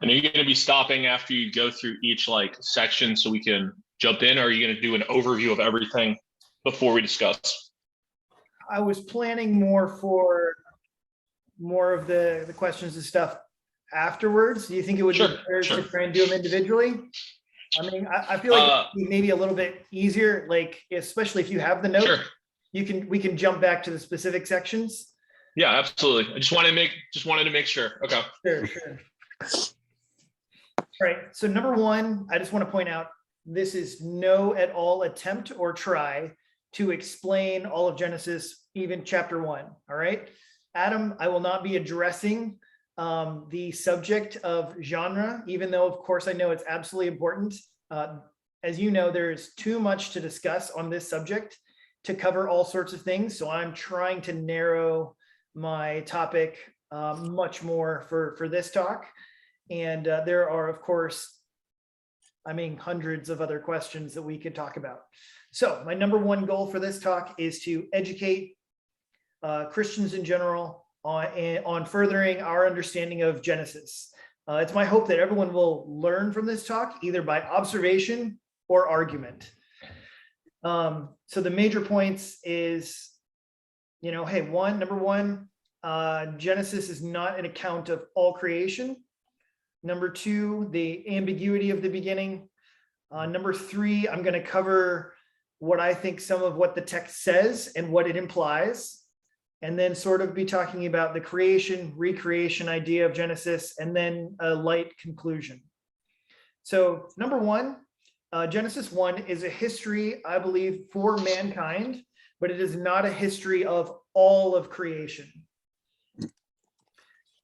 And are you going to be stopping after you go through each like section so we can jump in, or are you going to do an overview of everything before we discuss? I was planning more of the questions and stuff afterwards. Do you think it would be better to try and do them individually? I mean, I feel like it'd be maybe a little bit easier, like especially if you have the note, we can jump back to the specific sections. Yeah, absolutely. I just wanted to make sure. Okay. Sure. All right. So number one, I just want to point out, this is no at all attempt or try to explain all of Genesis, even chapter 1. All right. Adam, I will not be addressing the subject of genre, even though, of course, I know it's absolutely important. As you know, there's too much to discuss on this subject to cover all sorts of things. So I'm trying to narrow my topic much more for this talk. And there are, of course, hundreds of other questions that we could talk about. So my number one goal for this talk is to educate Christians in general on furthering our understanding of Genesis. It's my hope that everyone will learn from this talk, either by observation or argument. So the major points is, number one, Genesis is not an account of all creation. Number two, the ambiguity of the beginning. Number three, I'm going to cover what I think some of what the text says and what it implies, and then sort of be talking about the creation, recreation idea of Genesis, and then a light conclusion. So number one, Genesis 1 is a history, I believe, for mankind, but it is not a history of all of creation.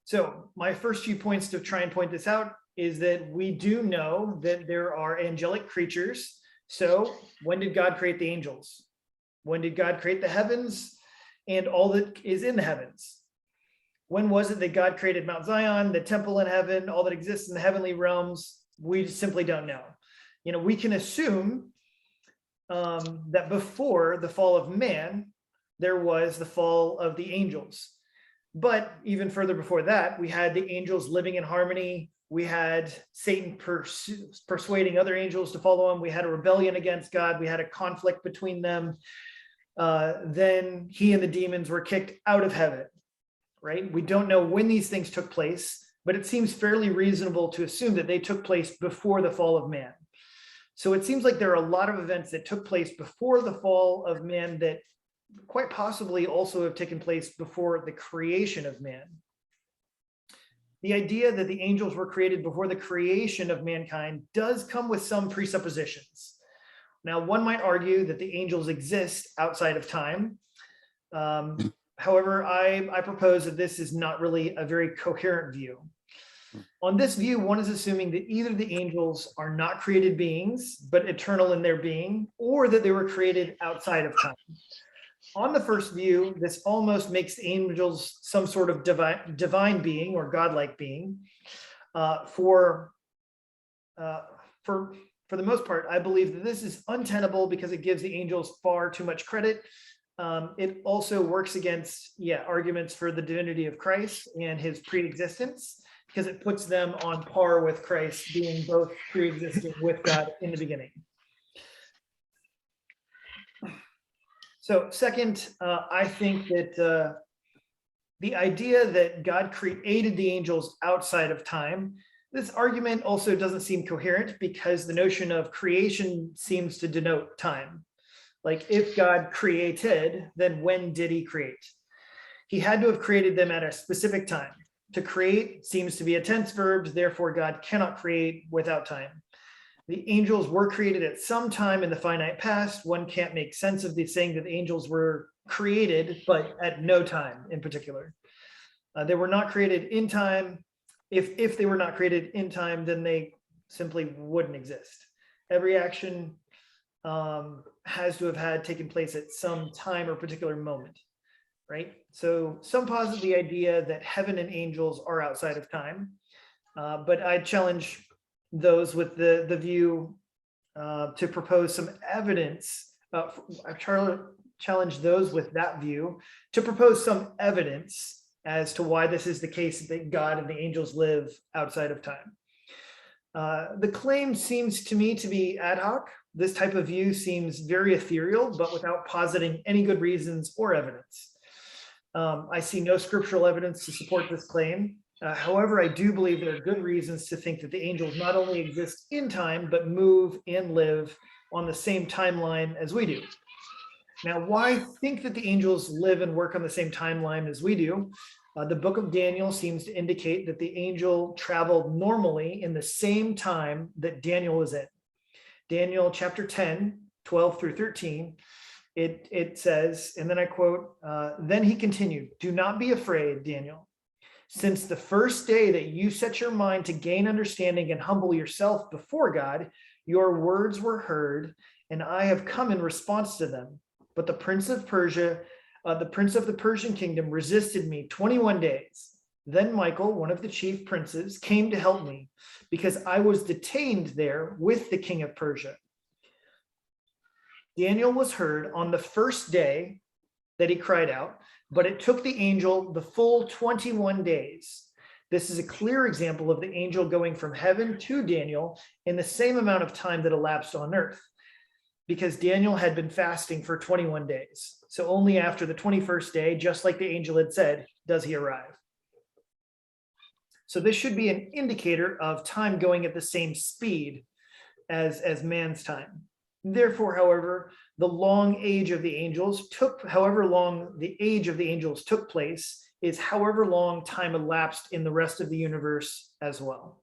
So my first few points to try and point this out is that we do know that there are angelic creatures. So when did God create the angels? When did God create the heavens and all that is in the heavens? When was it that God created Mount Zion, the temple in heaven, all that exists in the heavenly realms? We simply don't know. We can assume that before the fall of man, there was the fall of the angels. But even further before that, we had the angels living in harmony. We had Satan persuading other angels to follow him. We had a rebellion against God. We had a conflict between them. Then he and the demons were kicked out of heaven, right? We don't know when these things took place, but it seems fairly reasonable to assume that they took place before the fall of man. So it seems like there are a lot of events that took place before the fall of man that quite possibly also have taken place before the creation of man. The idea that the angels were created before the creation of mankind does come with some presuppositions. Now, one might argue that the angels exist outside of time. However, I propose that this is not really a very coherent view. On this view, one is assuming that either the angels are not created beings, but eternal in their being, or that they were created outside of time. On the first view, this almost makes the angels some sort of divine being or godlike being. For the most part, I believe that this is untenable because it gives the angels far too much credit. It also works against arguments for the divinity of Christ and his pre-existence, because it puts them on par with Christ being both pre-existing with God in the beginning. So second, I think that the idea that God created the angels outside of time, this argument also doesn't seem coherent because the notion of creation seems to denote time. Like if God created, then when did he create? He had to have created them at a specific time. To create seems to be a tense verb, therefore God cannot create without time. The angels were created at some time in the finite past. One can't make sense of the saying that the angels were created, but at no time in particular. They were not created in time. If they were not created in time, then they simply wouldn't exist. Every action has to have had taken place at some time or particular moment, right? So some posit the idea that heaven and angels are outside of time, but I challenge those with the view to propose some evidence. I challenge those with that view to propose some evidence as to why this is the case, that God and the angels live outside of time. The claim seems to me to be ad hoc. This type of view seems very ethereal, but without positing any good reasons or evidence. I see no scriptural evidence to support this claim. However, I do believe there are good reasons to think that the angels not only exist in time, but move and live on the same timeline as we do. Now, why think that the angels live and work on the same timeline as we do? The book of Daniel seems to indicate that the angel traveled normally in the same time that Daniel was in. Daniel chapter 10, 12 through 13, it says, and then I quote, then he continued, "Do not be afraid, Daniel. Since the first day that you set your mind to gain understanding and humble yourself before God, your words were heard, and I have come in response to them. But the prince of Persia, the prince of the Persian kingdom resisted me 21 days. Then Michael, one of the chief princes, came to help me because I was detained there with the king of Persia. Daniel was heard on the first day that he cried out, but it took the angel the full 21 days. This is a clear example of the angel going from heaven to Daniel in the same amount of time that elapsed on earth, because Daniel had been fasting for 21 days. So only after the 21st day, just like the angel had said, does he arrive. So this should be an indicator of time going at the same speed as man's time. Therefore, however, the long age of the angels however long the age of the angels took place is however long time elapsed in the rest of the universe as well.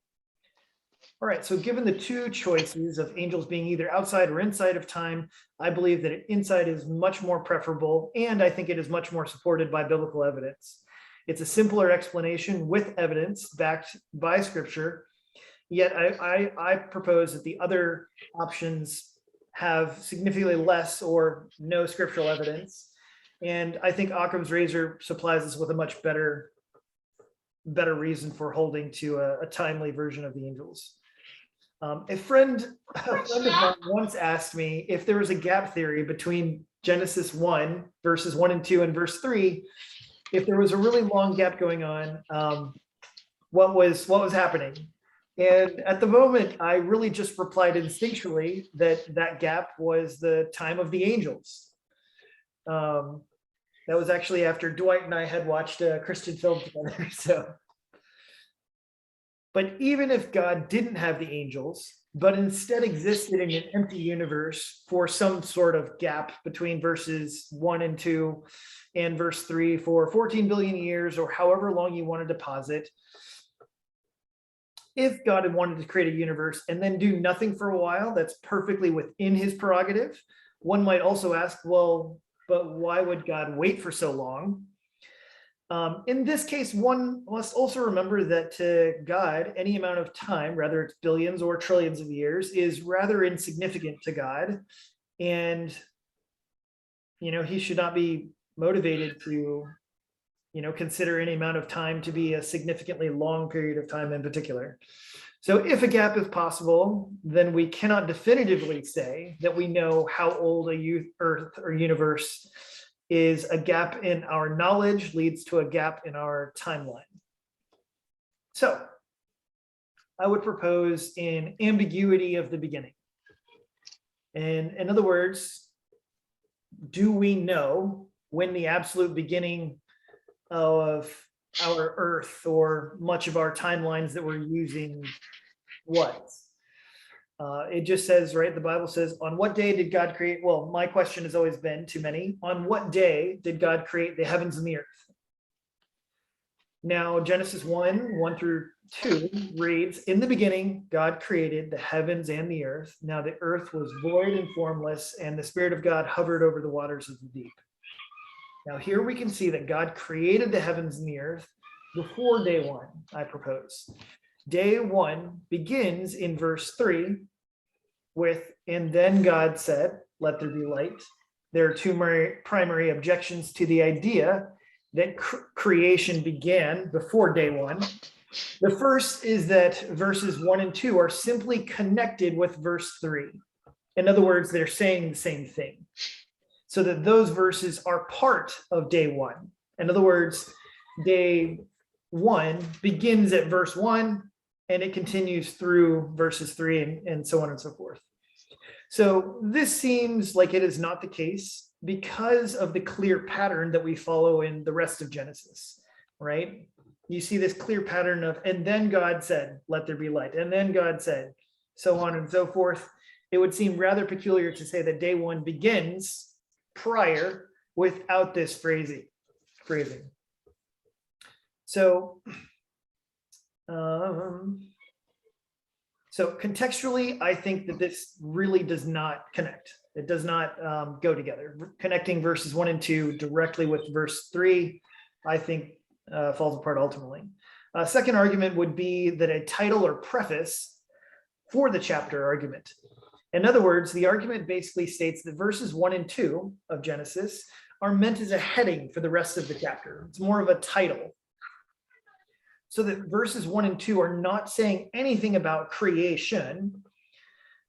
All right, so given the two choices of angels being either outside or inside of time, I believe that inside is much more preferable, and I think it is much more supported by biblical evidence. It's a simpler explanation with evidence backed by scripture, yet I propose that the other options have significantly less or no scriptural evidence. And I think Occam's razor supplies us with a much better reason for holding to a timely version of the angels. A friend of mine once asked me if there was a gap theory between Genesis 1, verses 1 and 2, and verse 3, if there was a really long gap going on, what was happening? And at the moment, I really just replied instinctually that gap was the time of the angels. That was actually after Dwight and I had watched a Christian film together. So, but even if God didn't have the angels, but instead existed in an empty universe for some sort of gap between verses 1 and 2 and verse 3 for 14 billion years, or however long you want to deposit, if God had wanted to create a universe and then do nothing for a while, that's perfectly within his prerogative. One might also ask, well, but why would God wait for so long? In this case, one must also remember that to God, any amount of time, whether it's billions or trillions of years, is rather insignificant to God. And, he should not be motivated to, consider any amount of time to be a significantly long period of time in particular. So if a gap is possible, then we cannot definitively say that we know how old a Earth or universe is. A gap in our knowledge leads to a gap in our timeline. So I would propose an ambiguity of the beginning. And in other words, do we know when the absolute beginning of our Earth or much of our timelines that we're using was? It just says, right, the Bible says, on what day did God create? Well, my question has always been to many, on what day did God create the heavens and the earth? Now, Genesis 1 through 2 reads, in the beginning, God created the heavens and the earth. Now the earth was void and formless, and the Spirit of God hovered over the waters of the deep. Now here we can see that God created the heavens and the earth before day 1, I propose. Day 1 begins in verse 3 with, and then God said, let there be light. There are two primary objections to the idea that creation began before day 1. The first is that verses 1 and 2 are simply connected with verse 3. In other words, they're saying the same thing, so that those verses are part of day 1. In other words, day 1 begins at verse 1 and it continues through verses 3 and so on and so forth. So this seems like it is not the case because of the clear pattern that we follow in the rest of Genesis, right? You see this clear pattern of, and then God said, let there be light. And then God said, so on and so forth. It would seem rather peculiar to say that day one begins prior without this phrasing. So contextually, I think that this really does not connect. It does not go together. Connecting verses 1 and 2 directly with verse 3, I think falls apart ultimately. A second argument would be that a title or preface for the chapter argument. In other words, the argument basically states that verses 1 and 2 of Genesis are meant as a heading for the rest of the chapter. It's more of a title. So that verses 1 and 2 are not saying anything about creation,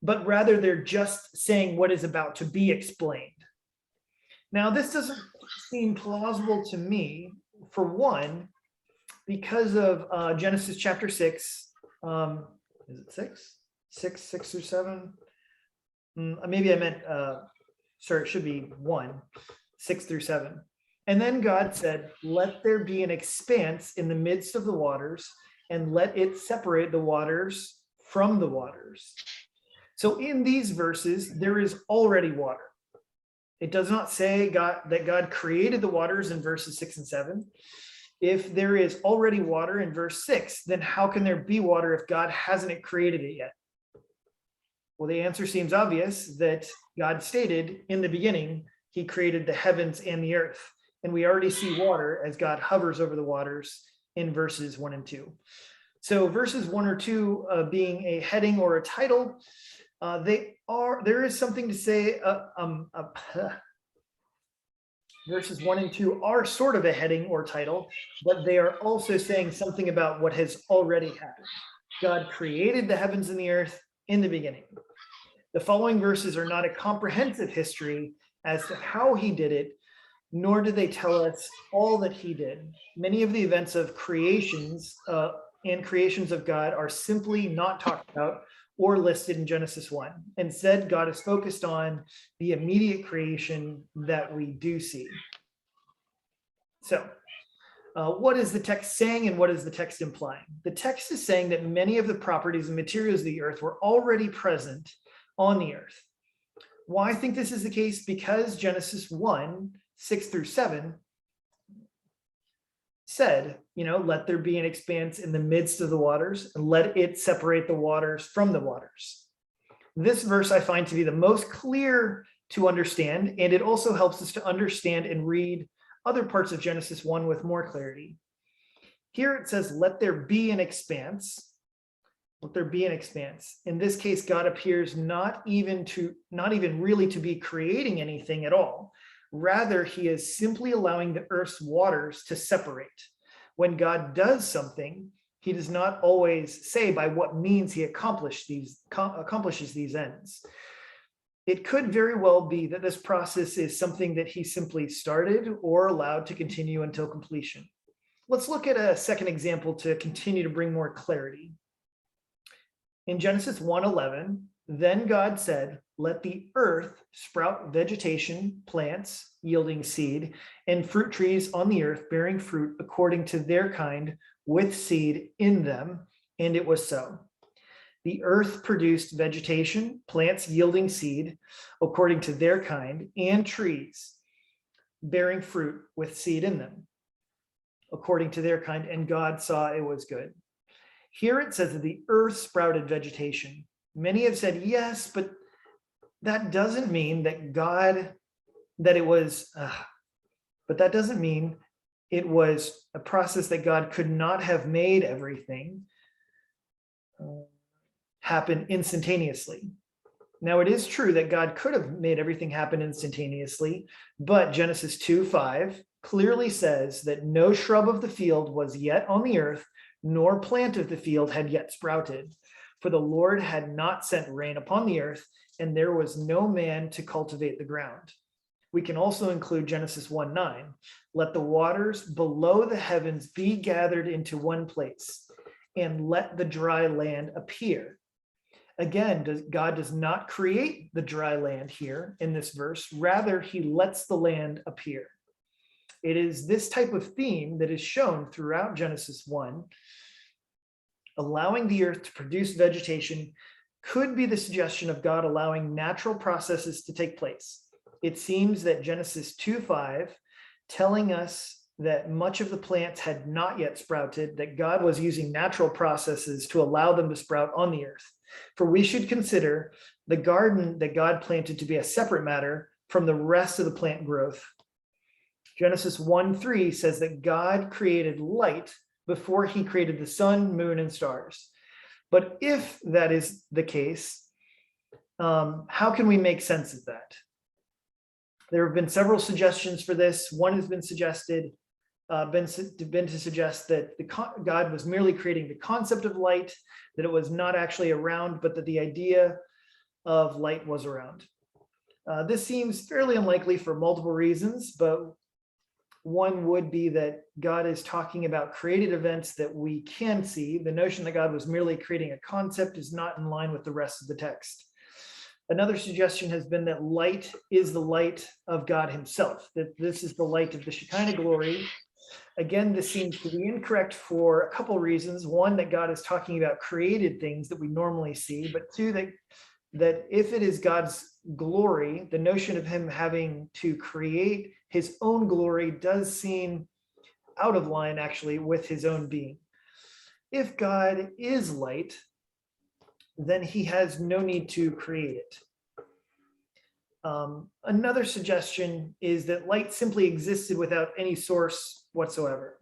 but rather they're just saying what is about to be explained. Now, this doesn't seem plausible to me, for one, because of Genesis chapter 6. Is it 6? 6 through 7? Maybe I meant, sorry, it should be 1, 6 through 7. And then God said, let there be an expanse in the midst of the waters, and let it separate the waters from the waters. So in these verses, there is already water. It does not say that God created the waters in verses 6 and 7. If there is already water in verse 6, then how can there be water if God hasn't created it yet? Well, the answer seems obvious, that God stated in the beginning, he created the heavens and the earth. And we already see water as God hovers over the waters in verses 1 and 2. So verses 1 or 2 being a heading or a title, there is something to say, verses 1 and 2 are sort of a heading or title, but they are also saying something about what has already happened. God created the heavens and the earth in the beginning. The following verses are not a comprehensive history as to how he did it, nor do they tell us all that he did. Many of the events of creations and creations of God are simply not talked about or listed in Genesis 1. Instead, God is focused on the immediate creation that we do see. So, what is the text saying and what is the text implying? The text is saying that many of the properties and materials of the earth were already present on the earth. Why I think this is the case? Because Genesis 1, 6 through 7 said, let there be an expanse in the midst of the waters, and let it separate the waters from the waters. This verse I find to be the most clear to understand, and it also helps us to understand and read other parts of Genesis 1 with more clarity. Here it says, let there be an expanse. Let there be an expanse. In this case, God appears not even really to be creating anything at all. Rather, he is simply allowing the earth's waters to separate. When God does something, he does not always say by what means he accomplishes these ends. It could very well be that this process is something that he simply started or allowed to continue until completion. Let's look at a second example to continue to bring more clarity. In Genesis 1:11, then God said, let the earth sprout vegetation, plants yielding seed, and fruit trees on the earth bearing fruit according to their kind with seed in them. And it was so. The earth produced vegetation, plants yielding seed according to their kind, and trees bearing fruit with seed in them according to their kind. And God saw it was good. Here it says that the earth sprouted vegetation. Many have said, yes, but that doesn't mean that that doesn't mean it was a process that God could not have made everything happen instantaneously. Now, it is true that God could have made everything happen instantaneously, but Genesis 2:5 clearly says that no shrub of the field was yet on the earth, nor plant of the field had yet sprouted. For the Lord had not sent rain upon the earth, and there was no man to cultivate the ground. We can also include Genesis 1:9. Let the waters below the heavens be gathered into one place, and let the dry land appear. Again, God does not create the dry land here in this verse. Rather, he lets the land appear. It is this type of theme that is shown throughout Genesis 1. Allowing the earth to produce vegetation could be the suggestion of God allowing natural processes to take place. It seems that Genesis 2:5, telling us that much of the plants had not yet sprouted, that God was using natural processes to allow them to sprout on the earth. For we should consider the garden that God planted to be a separate matter from the rest of the plant growth. Genesis 1:3 says that God created light before he created the sun, moon, and stars. But if that is the case, how can we make sense of that? There have been several suggestions for this. One has been suggested, been to suggest that God was merely creating the concept of light, that it was not actually around, but that the idea of light was around. This seems fairly unlikely for multiple reasons, but one would be that God is talking about created events that we can see. The notion that God was merely creating a concept is not in line with the rest of the text. Another suggestion has been that light is the light of God himself, that this is the light of the Shekinah glory. Again, this seems to be incorrect for a couple reasons. One, that God is talking about created things that we normally see, but two, that if it is God's glory, the notion of him having to create his own glory does seem out of line actually with his own being. If God is light, then he has no need to create it. Another suggestion is that light simply existed without any source whatsoever.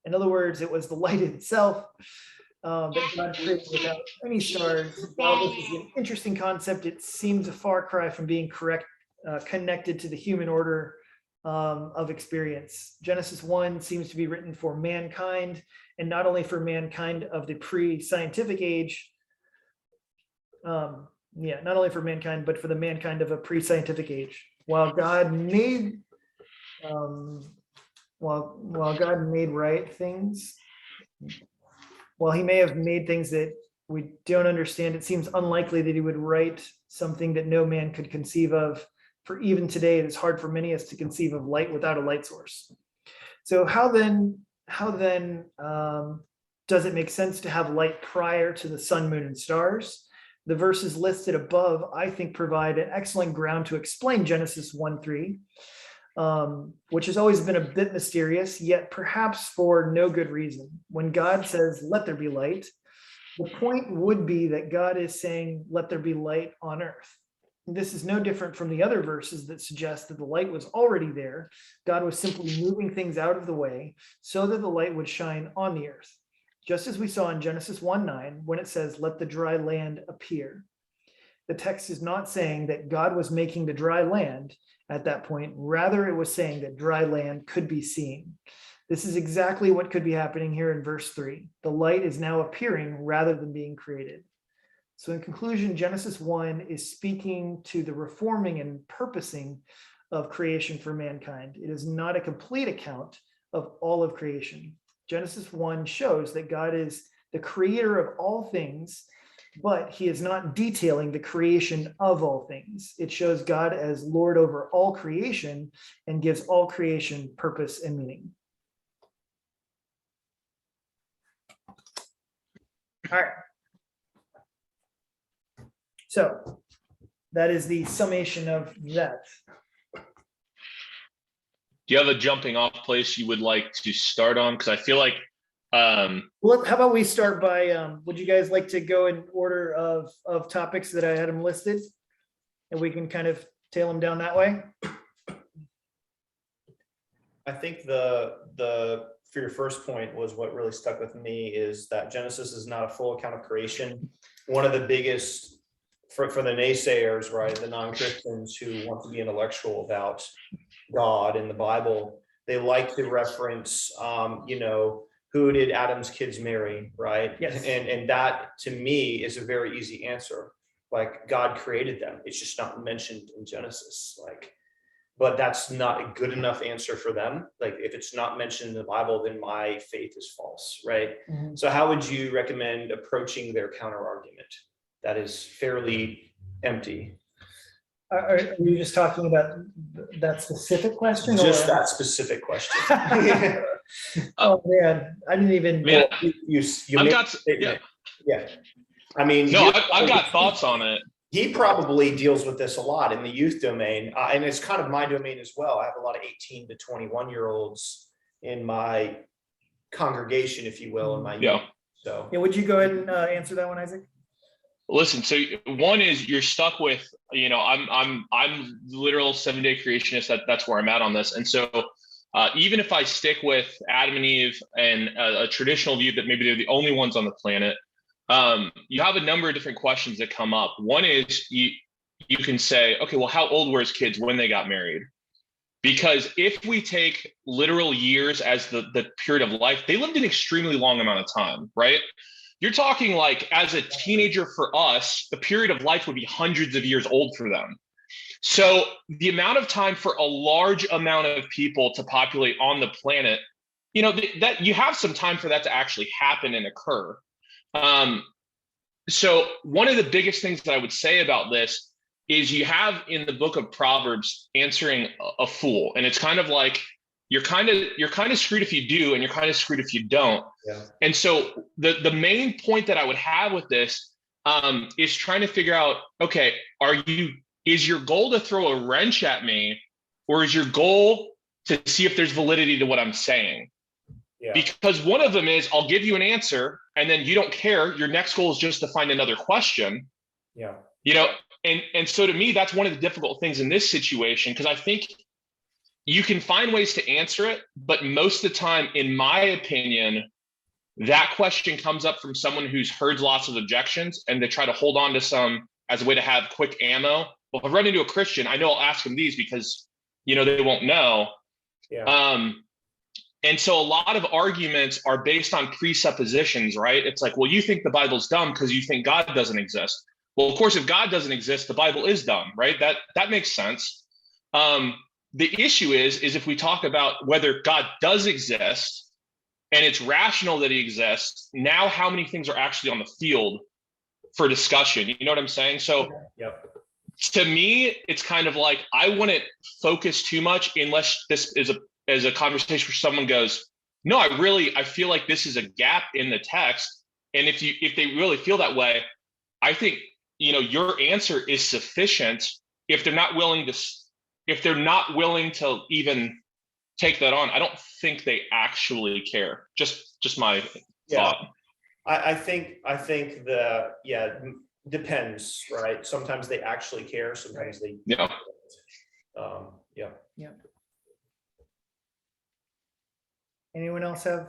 In other words, it was the light itself that God created without any stars. While this is an interesting concept, it seems a far cry from being connected to the human order of experience. Genesis 1 seems to be written for mankind, and not only for mankind of the pre-scientific age, not only for mankind, but for the mankind of a pre-scientific age. While God made right things, while he may have made things that we don't understand, it seems unlikely that he would write something that no man could conceive of. For even today, it is hard for many of us to conceive of light without a light source. So how then does it make sense to have light prior to the sun, moon, and stars? The verses listed above, I think, provide an excellent ground to explain Genesis 1:3, which has always been a bit mysterious, yet perhaps for no good reason. When God says, "Let there be light," the point would be that God is saying, "Let there be light on earth." This is no different from the other verses that suggest that the light was already there. God was simply moving things out of the way so that the light would shine on the earth. Just as we saw in Genesis 1:9, when it says, "Let the dry land appear." The text is not saying that God was making the dry land at that point. Rather, it was saying that dry land could be seen. This is exactly what could be happening here in verse 3. The light is now appearing rather than being created. So in conclusion, Genesis 1 is speaking to the reforming and purposing of creation for mankind. It is not a complete account of all of creation. Genesis 1 shows that God is the creator of all things, but he is not detailing the creation of all things. It shows God as Lord over all creation and gives all creation purpose and meaning. All right. So that is the summation of that. Do you have a jumping off place you would like to start on? Because I feel like well, how about we start by would you guys like to go in order of topics that I had them listed, and we can kind of tail them down that way? I think the for your first point was what really stuck with me, is that Genesis is not a full account of creation. One of the biggest for the naysayers, right, the non-Christians who want to be intellectual about God in the Bible, they like to reference, who did Adam's kids marry, right? Yes. And that to me is a very easy answer. Like, God created them. It's just not mentioned in Genesis. Like, but that's not a good enough answer for them. Like if it's not mentioned in the Bible, then my faith is false, right? Mhm. So how would you recommend approaching their counter argument that is fairly empty? Are you just talking about that specific question? Just or? that specific question. Oh man, I didn't even. Man, you I've made got a statement. Yeah. I mean, no, I've got thoughts on it. he probably deals with this a lot in the youth domain, and it's kind of my domain as well. I have a lot of 18 to 21-year-olds in my congregation, if you will, in my Yeah. youth. So Yeah, would you go ahead and answer that one, Isaac? Listen, so one is you're stuck with, I'm literal 7-day creationist. That's where I'm at on this. And so even if I stick with Adam and Eve and a traditional view that maybe they're the only ones on the planet, you have a number of different questions that come up. One is you can say, okay, well, how old were his kids when they got married? Because if we take literal years as the period of life, they lived an extremely long amount of time, right? You're talking like as a teenager for us, the period of life would be hundreds of years old for them. So the amount of time for a large amount of people to populate on the planet, that you have some time for that to actually happen and occur. So one of the biggest things that I would say about this is you have in the book of Proverbs answering a fool, and it's kind of like you're kind of screwed if you do, and you're kind of screwed if you don't. yeah. And so the main point that I would have with this is trying to figure out, okay, is your goal to throw a wrench at me, or is your goal to see if there's validity to what I'm saying? Yeah. Because one of them is I'll give you an answer and then you don't care. Your next goal is just to find another question. Yeah. And so to me, that's one of the difficult things in this situation, because I think you can find ways to answer it, but most of the time, in my opinion, that question comes up from someone who's heard lots of objections and they try to hold on to some as a way to have quick ammo. Well, if I run into a Christian, I know I'll ask them these because, they won't know. Yeah. And so a lot of arguments are based on presuppositions, right? It's like, well, you think the Bible's dumb because you think God doesn't exist. Well, of course, if God doesn't exist, the Bible is dumb, right? That makes sense. The issue is if we talk about whether God does exist and it's rational that he exists, now how many things are actually on the field for discussion? You know what I'm saying? So Yep. to me, it's kind of like, I wouldn't focus too much unless this is a conversation where someone goes, no, I feel like this is a gap in the text. And if they really feel that way, I think, your answer is sufficient. If they're not willing to even take that on, I don't think they actually care. Just my thought. I think depends, right? Sometimes they actually care. Sometimes they Yeah. Yeah. Anyone else have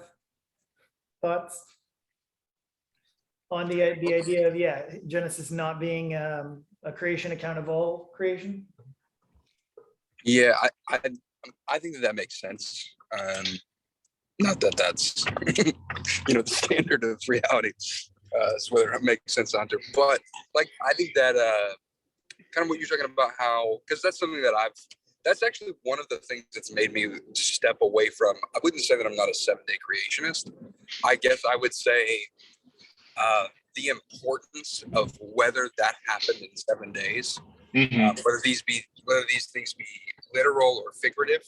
thoughts on the idea of Genesis not being a creation account of all creation? Yeah, I think that makes sense. Not that that's the standard of reality. It's whether it makes sense on to, but like I think that kind of what you're talking about, how, because that's something that that's actually one of the things that's made me step away from. I wouldn't say that I'm not a 7-day creationist. I guess I would say the importance of whether that happened in 7 days, whether these things be literal or figurative.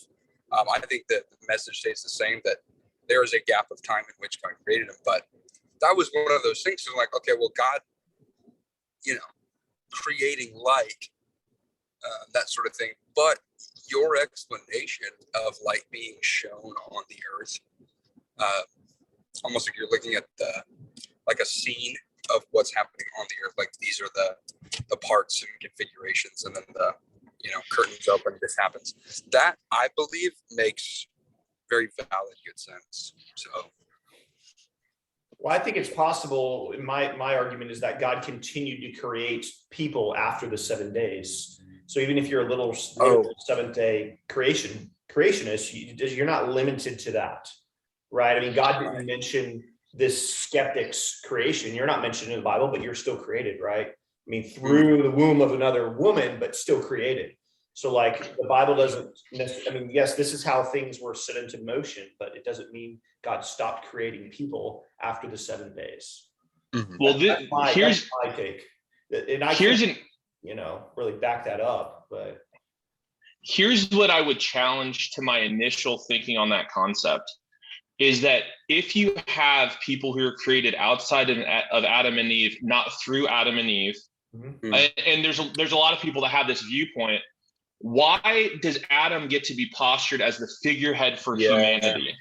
I think that the message stays the same, that there is a gap of time in which God created them. But that was one of those things. So like, okay, well, God, creating light, that sort of thing. But your explanation of light being shown on the earth, almost like you're looking at like a scene of what's happening on the earth. Like these are the parts and configurations, and then the curtains open, this happens. That I believe makes very valid, good sense. So, well, I think it's possible. My argument is that God continued to create people after the 7 days. So even if you're a little 7th-day creationist, you're not limited to that, right? I mean, God didn't mention this skeptic's creation. You're not mentioned in the Bible, but you're still created, right? I mean, through the womb of another woman, but still created. So like the Bible doesn't necessarily, I mean, yes, this is how things were set into motion, but it doesn't mean God stopped creating people after the 7 days. Mhm. Well, That's here's my take. And I here's can't, an really back that up, but here's what I would challenge to my initial thinking on that concept is that if you have people who are created outside of Adam and Eve, not through Adam and Eve, and there's a lot of people that have this viewpoint. Why does Adam get to be postured as the figurehead for humanity?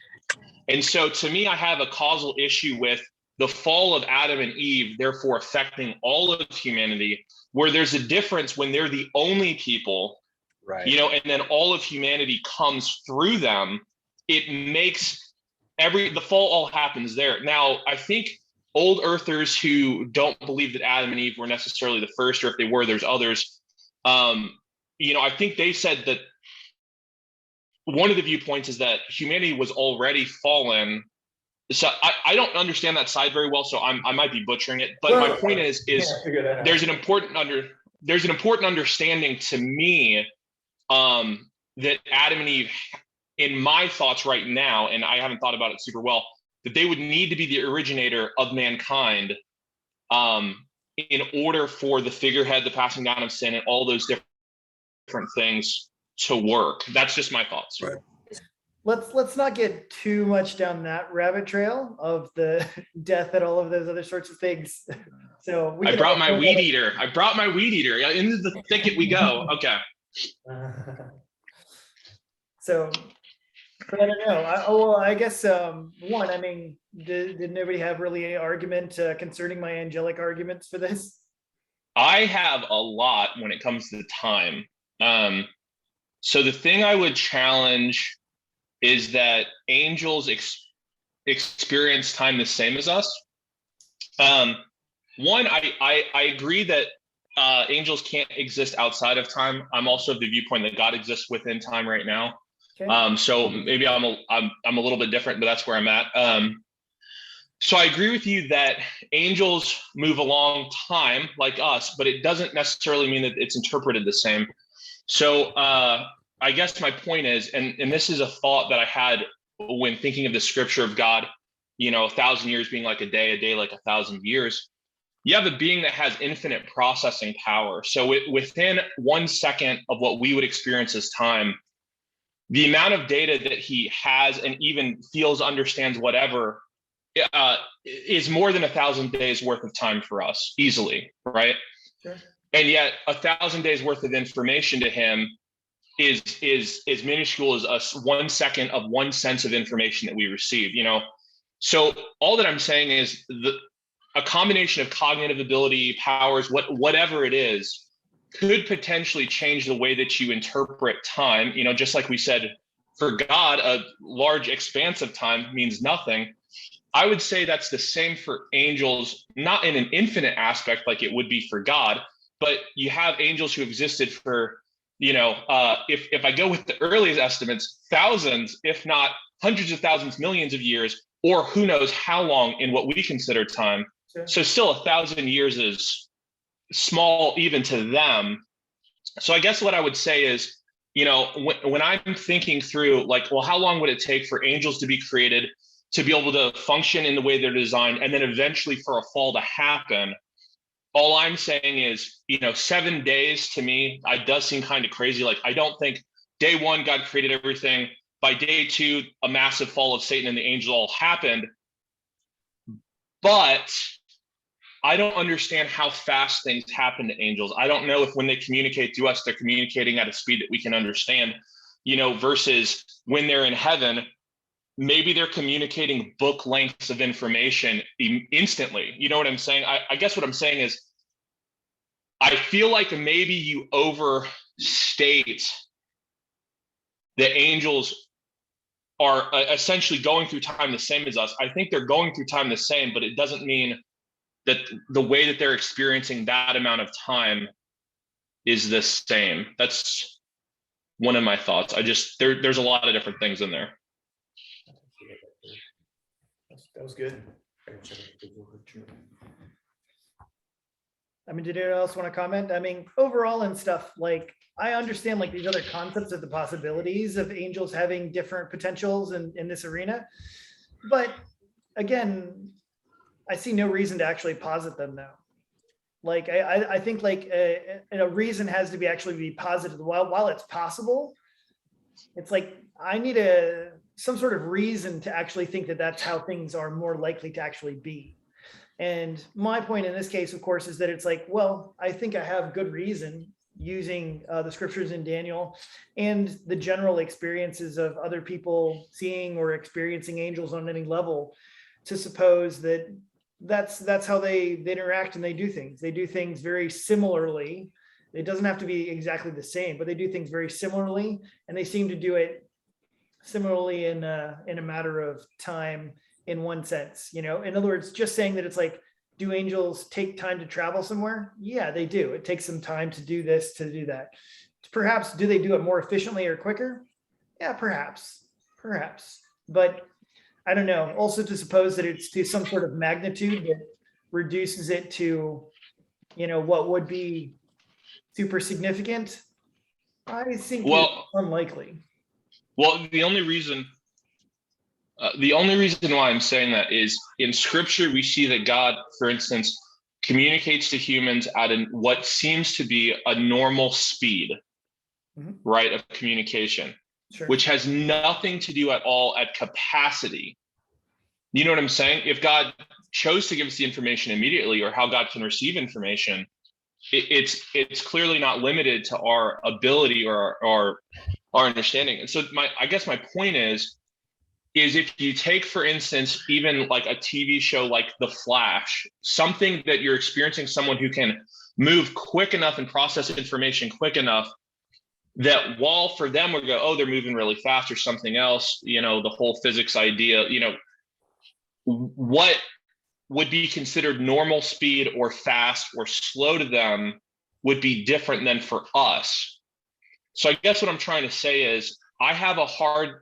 And so to me, I have a causal issue with the fall of Adam and Eve, therefore affecting all of humanity, where there's a difference when they're the only people, Right. and then all of humanity comes through them. It makes the fall all happens there. Now, I think old earthers who don't believe that Adam and Eve were necessarily the first, or if they were, there's others. I think they said that one of the viewpoints is that humanity was already fallen. So I don't understand that side very well, so I might be butchering it. But my point is there's an important understanding to me that Adam and Eve, in my thoughts right now, and I haven't thought about it super well, that they would need to be the originator of mankind in order for the figurehead, the passing down of sin, and all those different things to work. That's just my thoughts. Right. Let's not get too much down that rabbit trail of the death and all of those other sorts of things. So I brought my weed eater. Into the thicket we go. Okay. So, but I don't know. I guess one. I mean, did nobody have really any argument concerning my angelic arguments for this? I have a lot when it comes to time. So the thing I would challenge is that angels experience time the same as us. One, I agree that angels can't exist outside of time. I'm also of the viewpoint that God exists within time right now. Okay. So maybe I'm a little bit different, but that's where I'm at. So I agree with you that angels move along time like us, but it doesn't necessarily mean that it's interpreted the same. So I guess my point is, and this is a thought that I had when thinking of the scripture of God, 1,000 years being like a day like 1,000 years. You have a being that has infinite processing power. So within 1 second of what we would experience as time, the amount of data that he has and even feels, understands, whatever, is more than 1,000 days worth of time for us easily, right? Sure. And yet 1,000 days worth of information to him is minuscule as us 1 second of 1 sense of information that we receive. So all that I'm saying is a combination of cognitive ability, powers, whatever it is, could potentially change the way that you interpret time. Just like we said, for God, a large expanse of time means nothing. I would say that's the same for angels, not in an infinite aspect like it would be for God, but you have angels who existed for, if I go with the earliest estimates, thousands, if not hundreds of thousands, millions of years, or who knows how long in what we consider time. Sure. So still 1,000 years is small even to them. So I guess what I would say is, when I'm thinking through like, well, how long would it take for angels to be created, to be able to function in the way they're designed, and then eventually for a fall to happen? All I'm saying is, 7 days to me, it does seem kind of crazy. Like, I don't think day one, God created everything. By day two, a massive fall of Satan and the angel all happened. But I don't understand how fast things happen to angels. I don't know if when they communicate to us, they're communicating at a speed that we can understand, versus when they're in heaven, maybe they're communicating book lengths of information instantly. You know what I'm saying? I guess what I'm saying is, I feel like maybe you overstate the angels are essentially going through time the same as us. I think they're going through time the same, but it doesn't mean that the way that they're experiencing that amount of time is the same. That's one of my thoughts. There's a lot of different things in there. That was good. I mean, did anyone else want to comment? I mean, overall and stuff, like, I understand like these other concepts of the possibilities of angels having different potentials in this arena. But again, I see no reason to actually posit them now. Like, I think like a reason has to be actually be posited while it's possible. It's like, I need some sort of reason to actually think that that's how things are more likely to actually be. And my point in this case, of course, is that it's like, well, I think I have good reason using the scriptures in Daniel and the general experiences of other people seeing or experiencing angels on any level to suppose that that's how they interact and they do things. They do things very similarly. It doesn't have to be exactly the same, but they do things very similarly, and they seem to do it similarly in a matter of time. In one sense, in other words, just saying that it's like, do angels take time to travel somewhere? Yeah, they do. It takes some time to do this, to do that. Perhaps, do they do it more efficiently or quicker? Yeah, perhaps. But I don't know. Also, to suppose that it's to some sort of magnitude that reduces it to, what would be super significant, I think it's unlikely. Well, the only reason why I'm saying that is in scripture, we see that God, for instance, communicates to humans at what seems to be a normal speed, right, of communication, which has nothing to do at all at capacity. You know what I'm saying? If God chose to give us the information immediately, or how God can receive information, it's clearly not limited to our ability or our understanding. And so I guess my point is if you take, for instance, even like a TV show like The Flash, something that you're experiencing, someone who can move quick enough and process information quick enough that while for them we go, oh, they're moving really fast or something else, the whole physics idea, what would be considered normal speed or fast or slow to them would be different than for us. So I guess what I'm trying to say is I have a hard,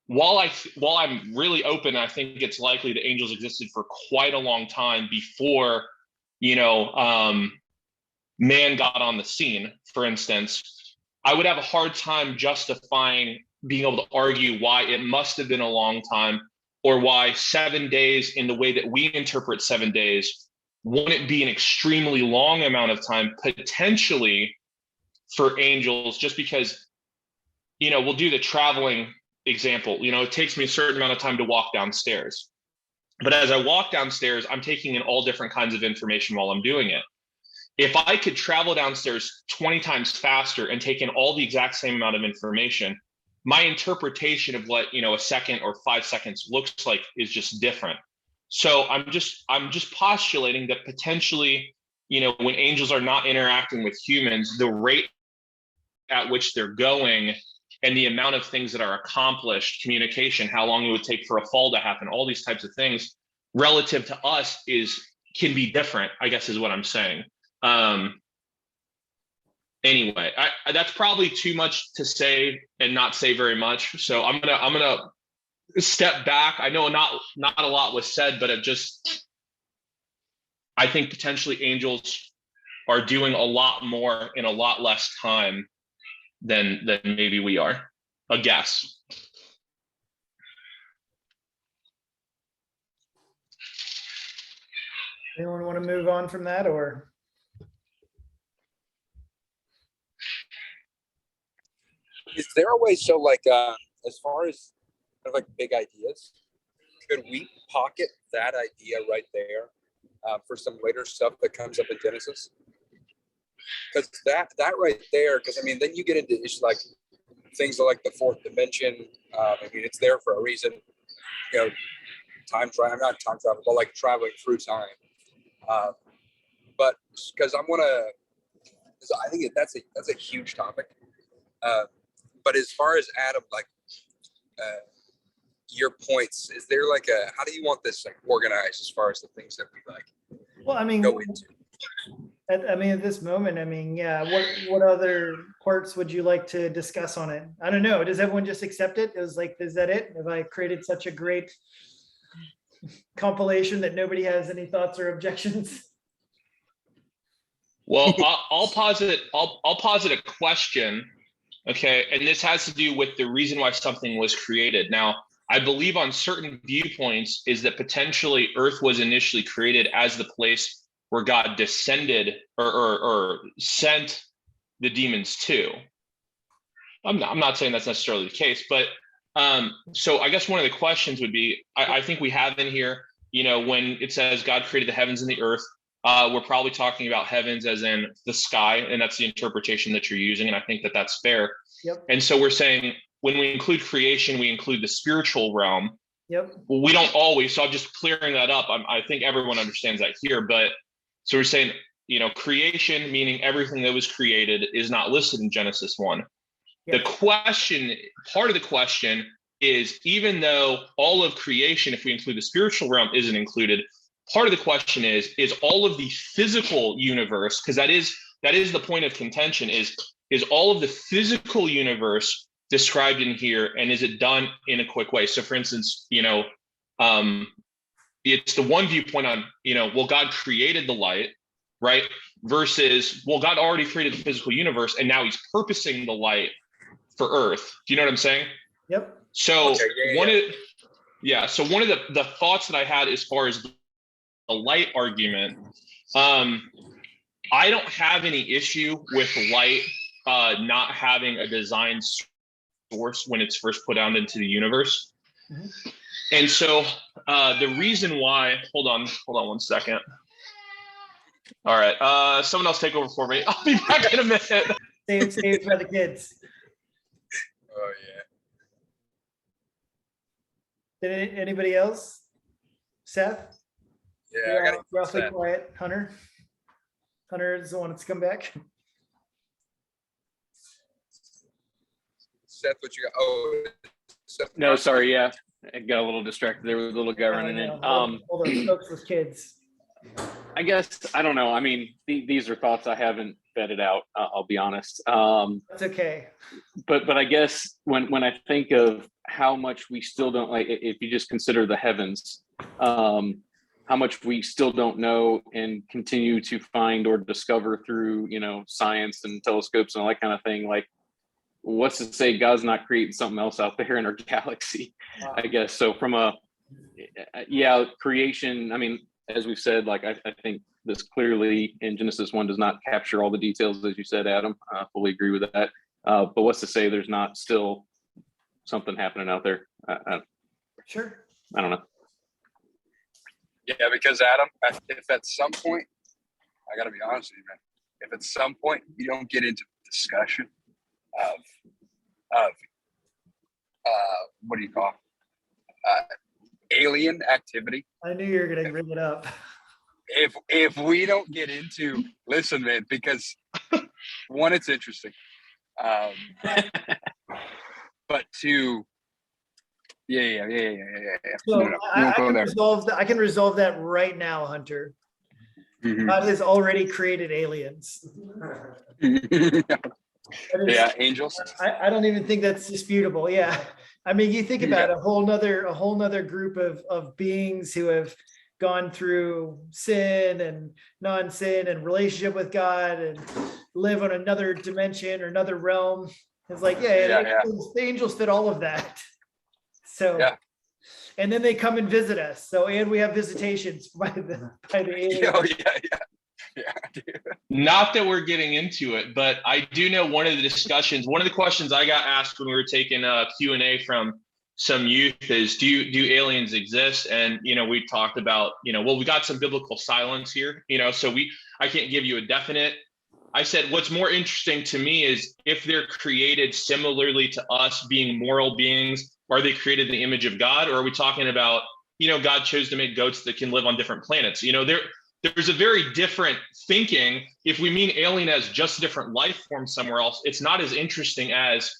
while I'm really open, I think it's likely that angels existed for quite a long time before, man got on the scene, for instance. I would have a hard time justifying being able to argue why it must have been a long time, or why 7 days in the way that we interpret 7 days wouldn't be an extremely long amount of time potentially for angels, just because, we'll do the traveling example. It takes me a certain amount of time to walk downstairs. But as I walk downstairs, I'm taking in all different kinds of information while I'm doing it. If I could travel downstairs 20 times faster and take in all the exact same amount of information, my interpretation of what, a second or 5 seconds looks like is just different. So I'm just postulating that potentially, when angels are not interacting with humans, the rate at which they're going and the amount of things that are accomplished, communication, how long it would take for a fall to happen, all these types of things relative to us can be different, I guess is what I'm saying. Anyway, that's probably too much to say and not say very much. So I'm gonna step back. I know not a lot was said, but I think potentially angels are doing a lot more in a lot less time than maybe we are. A guess. Anyone want to move on from that, or? Is there a way, so like as far as kind of like big ideas, could we pocket that idea right there for some later stuff that comes up in Genesis? Because that right there, because I mean, then you get into issues like things like the fourth dimension. I mean, it's there for a reason. Time travel, not time travel, but like traveling through time. But because I think that's a huge topic. But as far as Adam, like your points, is there like how do you want this like organized as far as the things that we like? Well, I mean, go into. At this moment, yeah. What other parts would you like to discuss on it? I don't know. Does everyone just accept it? It was like, is that it? Have I created such a great compilation that nobody has any thoughts or objections? Well, I'll posit a question. Okay, and this has to do with the reason why something was created. Now, I believe on certain viewpoints is that potentially Earth was initially created as the place where God descended or sent the demons to. I'm not saying that's necessarily the case, but so I guess one of the questions would be, I think we have in here, when it says God created the heavens and the earth, we're probably talking about heavens as in the sky, and that's the interpretation that you're using, and I think that that's fair. Yep. And so we're saying when we include creation, we include the spiritual realm. Yep. Well, we don't always, so I'm just clearing that up. I think everyone understands that here, but so we're saying, creation, meaning everything that was created, is not listed in Genesis 1. Yep. The question, part of the question is, even though all of creation, if we include the spiritual realm, isn't included, part of the question is all of the physical universe, because that is the point of contention, is all of the physical universe described in here, and is it done in a quick way? So for instance, it's the one viewpoint on, well, God created the light, right? Versus, well, God already created the physical universe, and now he's purposing the light for Earth. Do you know what I'm saying? Yep. So Okay, so one of the thoughts that I had as far as the light argument, I don't have any issue with light not having a design source when it's first put out into the universe. Mm-hmm. And so the reason why, hold on 1 second. All right, someone else take over for me. I'll be back in a minute. Save by the kids. Oh yeah. Did anybody else? Seth? Yeah, I got roughly quiet. Hunter is the one that's come back. Seth, what you got? Oh, Seth. No, sorry. Yeah, I got a little distracted. There was a little guy running in. All those folks with kids. I guess I don't know. I mean, these are thoughts I haven't vetted out. I'll be honest. That's okay. But I guess when I think of how much we still don't, like, if you just consider the heavens, how much we still don't know and continue to find or discover through, science and telescopes and all that kind of thing. Like, what's to say God's not creating something else out there in our galaxy? Wow. I guess so. From creation. I mean, as we've said, like I think this clearly in Genesis 1 does not capture all the details, as you said, Adam. I fully agree with that. But what's to say there's not still something happening out there? Sure. I don't know. Yeah, because Adam, if at some point, I got to be honest with you, man. If at some point you don't get into discussion of what do you call alien activity? I knew you were going to bring it up. If we don't get into, listen, man, because one, it's interesting, but two, yeah. So no. I can resolve that right now, Hunter. Mm-hmm. God has already created aliens. Yeah, angels. I don't even think that's disputable. Yeah, I mean, you think about a whole nother group of beings who have gone through sin and non-sin and relationship with God and live on another dimension or another realm. It's like, the angels fit all of that. So, and then they come and visit us. So, and we have visitations by the aliens. Oh, yeah, dude. Not that we're getting into it, but I do know one of the questions I got asked when we were taking a Q&A from some youth is, do aliens exist? And, we talked about, we got some biblical silence here, so I can't give you a definite. I said, what's more interesting to me is if they're created similarly to us being moral beings, are they created in the image of God? Or are we talking about, God chose to make goats that can live on different planets? There's a very different thinking. If we mean alien as just a different life form somewhere else, it's not as interesting as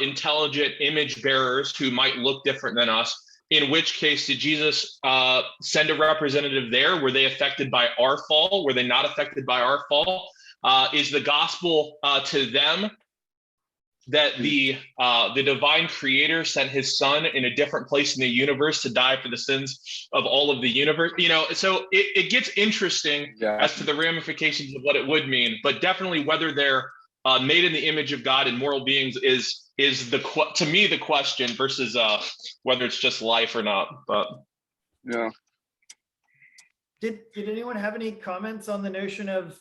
intelligent image bearers who might look different than us. In which case, did Jesus send a representative there? Were they affected by our fall? Were they not affected by our fall? Is the gospel to them that the divine creator sent his son in a different place in the universe to die for the sins of all of the universe. So it gets interesting as to the ramifications of what it would mean, but definitely whether they're made in the image of God and moral beings is to me the question versus whether it's just life or not. But Yeah. Did anyone have any comments on the notion of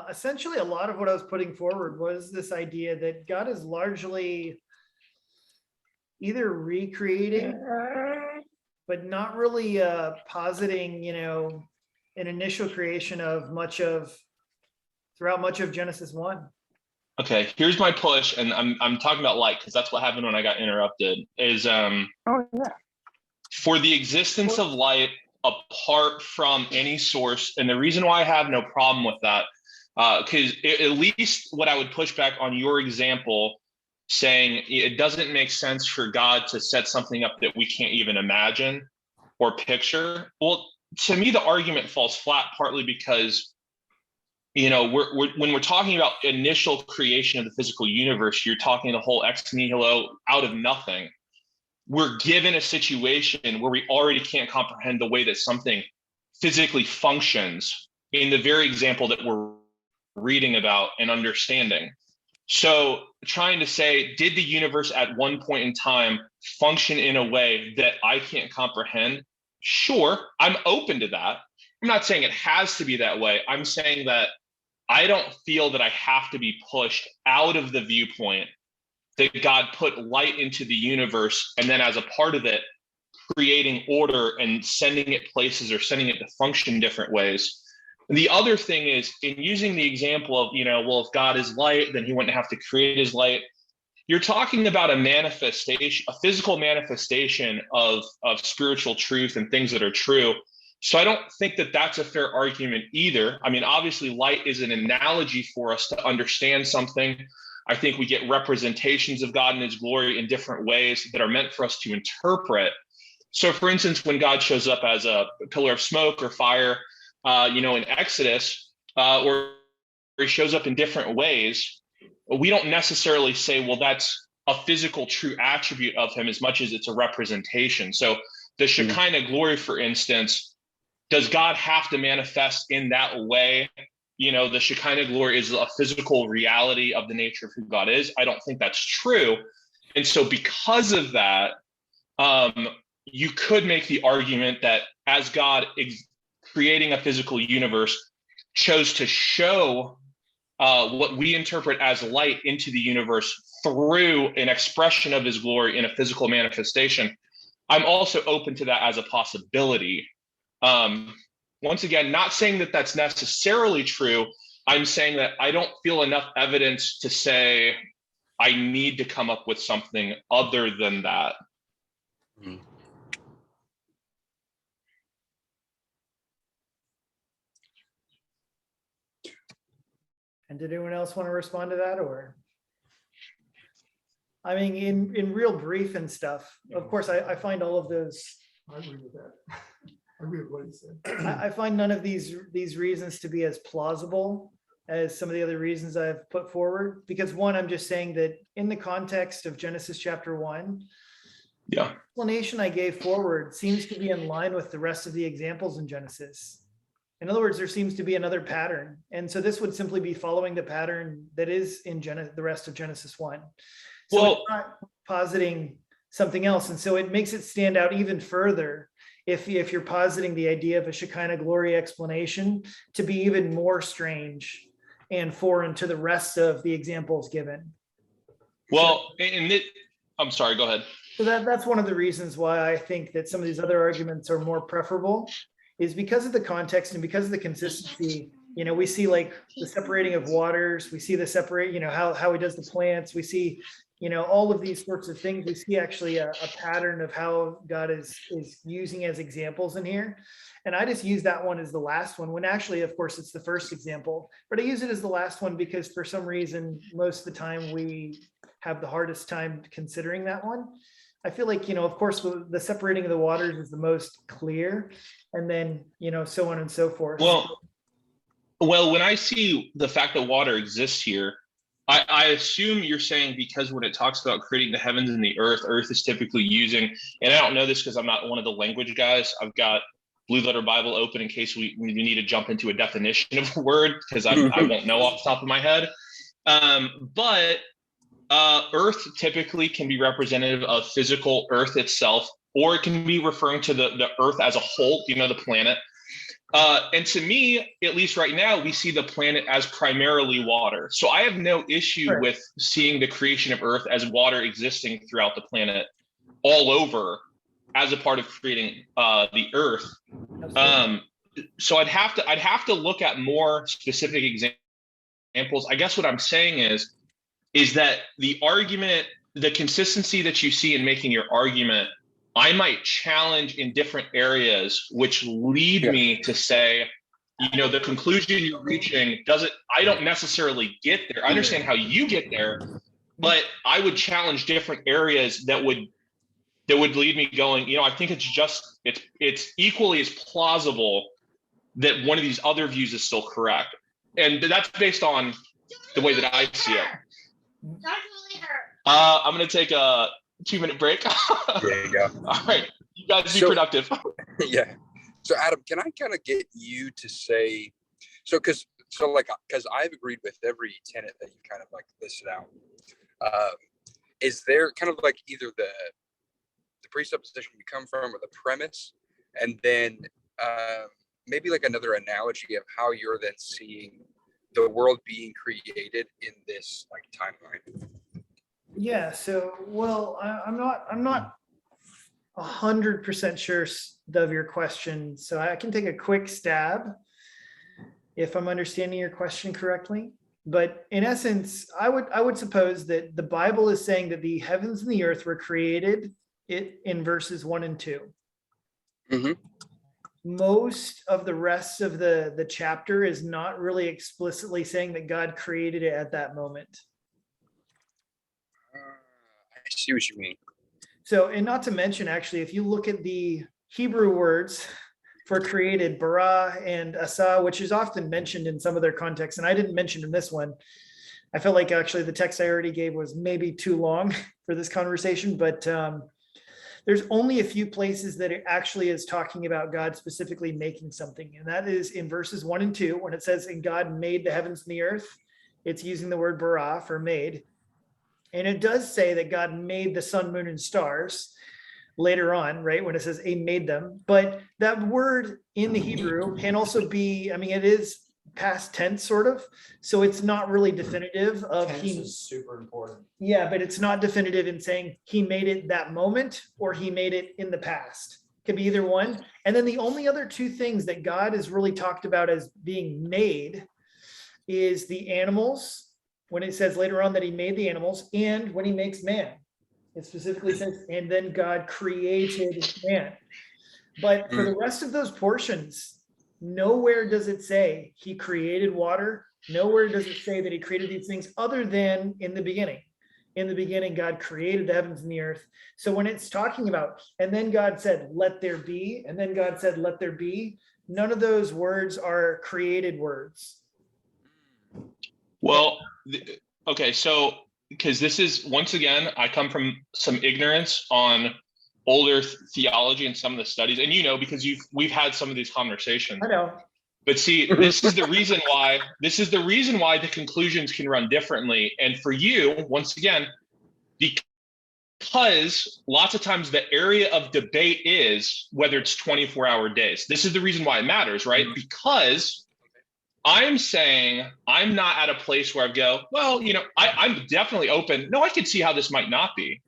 essentially a lot of what I was putting forward was this idea that God is largely either recreating, but not really positing, an initial creation of throughout much of Genesis 1. okay, here's my push, and I'm talking about light because that's what happened when I got interrupted. Is for the existence of light apart from any source, and the reason why I have no problem with that, because at least what I would push back on your example, saying it doesn't make sense for God to set something up that we can't even imagine or picture. Well, to me, the argument falls flat partly because, when we're talking about initial creation of the physical universe, you're talking the whole ex nihilo, out of nothing. We're given a situation where we already can't comprehend the way that something physically functions in the very example that we're reading about and understanding. So trying to say, did the universe at one point in time function in a way that I can't comprehend? Sure, I'm open to that. I'm not saying it has to be that way. I'm saying that I don't feel that I have to be pushed out of the viewpoint that God put light into the universe, and then as a part of it, creating order and sending it places or sending it to function different ways. And the other thing is, in using the example of, if God is light, then he wouldn't have to create his light. You're talking about a manifestation, a physical manifestation of spiritual truth and things that are true. So I don't think that that's a fair argument either. I mean, obviously, light is an analogy for us to understand something. I think we get representations of God and his glory in different ways that are meant for us to interpret. So for instance, when God shows up as a pillar of smoke or fire, in Exodus, or he shows up in different ways, we don't necessarily say, well, that's a physical true attribute of him as much as it's a representation. So the Shekinah glory, for instance, does God have to manifest in that way? The Shekinah glory is a physical reality of the nature of who God is. I don't think that's true. And so because of that, you could make the argument that as God creating a physical universe chose to show what we interpret as light into the universe through an expression of his glory in a physical manifestation, I'm also open to that as a possibility. Once again, not saying that that's necessarily true. I'm saying that I don't feel enough evidence to say I need to come up with something other than that. And did anyone else want to respond to that? Or, I mean, in real brief and stuff, of course, I find all of those. I agree with that. I agree with what he said. I find none of these reasons to be as plausible as some of the other reasons I've put forward. Because one, I'm just saying that in the context of Genesis chapter 1, the explanation I gave forward seems to be in line with the rest of the examples in Genesis. In other words, there seems to be another pattern. And so this would simply be following the pattern that is in the rest of Genesis 1. So it's not positing something else. And so it makes it stand out even further if you're positing the idea of a Shekinah glory explanation to be even more strange and foreign to the rest of the examples given. Well, I'm sorry, go ahead. So that's one of the reasons why I think that some of these other arguments are more preferable, is because of the context and because of the consistency. We see like the separating of waters, we see the separate, how he does the plants, we see, all of these sorts of things. We see actually a pattern of how God is using as examples in here. And I just use that one as the last one, when actually, of course, it's the first example, but I use it as the last one because for some reason, most of the time we have the hardest time considering that one. I feel like, of course, the separating of the waters is the most clear, and then, so on and so forth. Well, when I see the fact that water exists here, I assume you're saying because when it talks about creating the heavens and the earth is typically using, and I don't know this because I'm not one of the language guys. I've got Blue Letter Bible open in case we need to jump into a definition of a word because I won't know off the top of my head. But earth typically can be representative of physical earth itself, or it can be referring to the earth as a whole, the planet. And to me, at least right now, we see the planet as primarily water. So I have no issue Sure. with seeing the creation of Earth as water existing throughout the planet all over as a part of creating the Earth. So I'd have to look at more specific examples. I guess what I'm saying is that the argument, the consistency that you see in making your argument, I might challenge in different areas, which lead me to say, the conclusion you're reaching I don't necessarily get there. I understand how you get there, but I would challenge different areas that would lead me going, I think it's equally as plausible that one of these other views is still correct. And that's based on the way that I see it. I'm going to take a 2-minute break. There you go. All right. You guys be productive. Yeah. So Adam, can I kind of get you to say, because I've agreed with every tenet that you kind of like listed out. Is there kind of like either the presupposition you come from or the premise, and then maybe like another analogy of how you're then seeing the world being created in this like timeline? Yeah. So, well, I'm not 100% sure of your question. So I can take a quick stab if I'm understanding your question correctly. But in essence, I would suppose that the Bible is saying that the heavens and the earth were created in verses 1 and 2. Mm-hmm. Most of the rest of the chapter is not really explicitly saying that God created it at that moment. I see what you mean. So, and not to mention, actually, if you look at the Hebrew words for created, bara and asa, which is often mentioned in some of their contexts, and I didn't mention in this one. I felt like actually the text I already gave was maybe too long for this conversation, but there's only a few places that it actually is talking about God specifically making something. And that is in verses 1 and 2, when it says, and God made the heavens and the earth, it's using the word bara for made. And it does say that God made the sun, moon, and stars later on, right? When it says he made them. But that word in the Hebrew can also be, it is past tense sort of. So it's not really definitive of Tense is super important. Yeah, but it's not definitive in saying he made it that moment or he made it in the past. It could be either one. And then the only other two things that God has really talked about as being made is the animals, when it says later on that he made the animals, and when he makes man. It specifically says, and then God created man. But for the rest of those portions, nowhere does it say he created water. Nowhere does it say that he created these things other than in the beginning. In the beginning, God created the heavens and the earth. So when it's talking about, and then God said, let there be, and then God said, let there be, none of those words are created words. Well, okay, so because this is, once again, I come from some ignorance on older theology and some of the studies, and because we've had some of these conversations. I know. But see, this is the reason why the conclusions can run differently. And for you, once again, because lots of times the area of debate is whether it's 24-hour days. This is the reason why it matters, right? Because I'm saying I'm not at a place where I go, well, I'm definitely open. No, I could see how this might not be.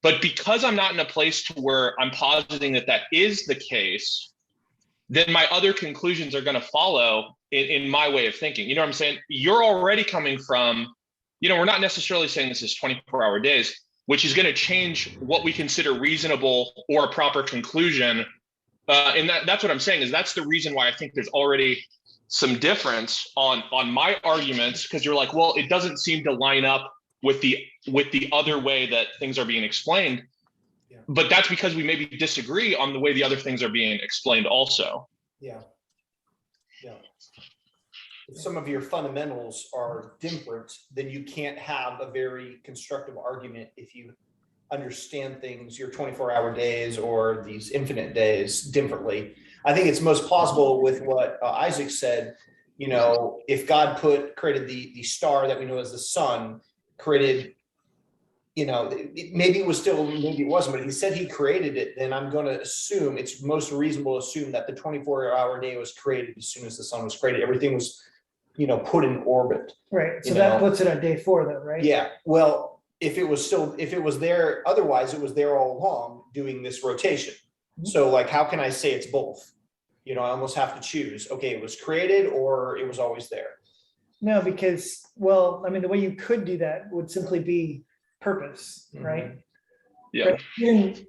But because I'm not in a place to where I'm positing that is the case, then my other conclusions are going to follow in my way of thinking. You know what I'm saying? You're already coming from, we're not necessarily saying this is 24-hour days, which is going to change what we consider reasonable or a proper conclusion. And that's what I'm saying is that's the reason why I think there's already some difference on my arguments, because you're like, well, it doesn't seem to line up with the other way that things are being explained. Yeah. But that's because we maybe disagree on the way the other things are being explained also. Yeah. Yeah. if some of your fundamentals are different, then you can't have a very constructive argument if you understand things, your 24-hour days or these infinite days differently. I think it's most plausible with what Isaac said. You know, if God created the star that we know as the sun, created, you know, maybe it was still, maybe it wasn't, but he said he created it, then I'm going to assume it's most reasonable to assume that the 24-hour day was created as soon as the sun was created. Everything was, you know, put in orbit. Right. So that puts it on day 4 though, right? Yeah. Well, if it was there, otherwise it was there all along doing this rotation. So like, how can I say it's both? You know, I almost have to choose. Okay, it was created or it was always there. No, because, well, I mean, the way you could do that would simply be purpose, right? Yeah.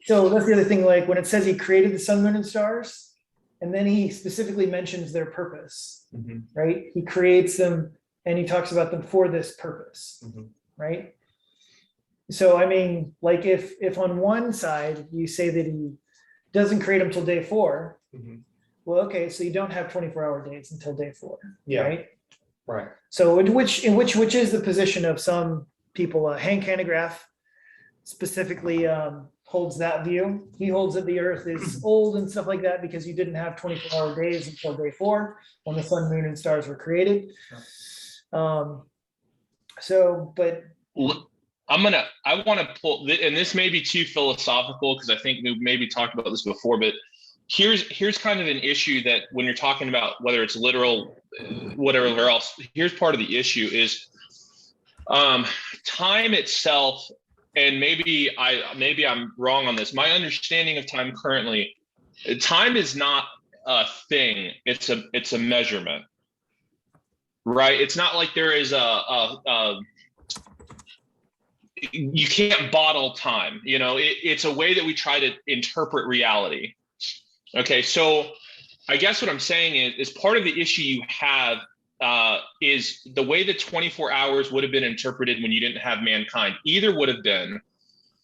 So that's the other thing, like when it says he created the sun, moon, and stars, and then he specifically mentions their purpose, right? He creates them and he talks about them for this purpose, right? So, I mean, like if on one side you say that he doesn't create them till day 4, well, okay, so you don't have 24-hour days until day 4, right? Right. So which is the position of some people? Hank Hanegraaff specifically holds that view. He holds that the earth is old and stuff like that because you didn't have 24-hour days until day 4 when the sun, moon, and stars were created. So, but I want to pull, and this may be too philosophical because I think we maybe talked about this before, but here's kind of an issue that when you're talking about whether it's literal, whatever else, here's part of the issue is time itself. And maybe I'm wrong on this. My understanding of time currently, time is not a thing. It's a measurement, right? It's not like there is you can't bottle time. You know, it's a way that we try to interpret reality. Okay, so I guess what I'm saying is part of the issue you have is the way the 24 hours would have been interpreted when you didn't have mankind. Either would have been,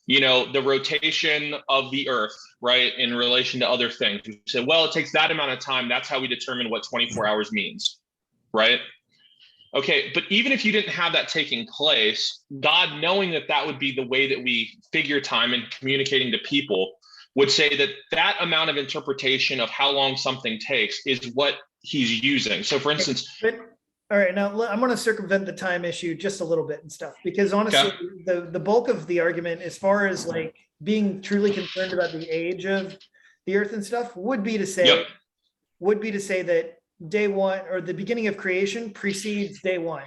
you know, the rotation of the earth, right, in relation to other things. We said, well, it takes that amount of time. That's how we determine what 24 hours means, right? Okay, but even if you didn't have that taking place, God, knowing that that would be the way that we figure time and communicating to people, would say that that amount of interpretation of how long something takes is what he's using. So for instance, all right, now I'm going to circumvent the time issue just a little bit and stuff, because honestly, the bulk of the argument, as far as like being truly concerned about the age of the earth and stuff, would be to say that day 1 or the beginning of creation precedes day 1.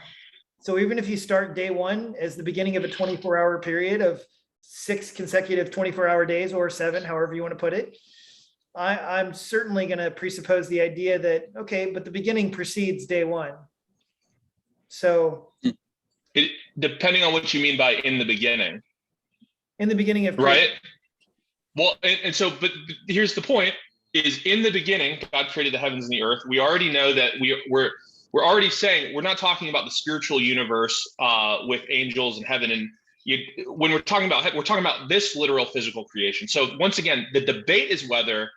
So even if you start day 1 as the beginning of a 24-hour period of 6 consecutive 24-hour days or 7, however you want to put it, I'm certainly going to presuppose the idea that, okay, but the beginning precedes day 1. So depending on what you mean by in the beginning of right. Well, and so, but here's the point is in the beginning, God created the heavens and the earth. We already know that we're already saying we're not talking about the spiritual universe with angels and heaven. And when we're talking about this literal physical creation. So once again, the debate is whether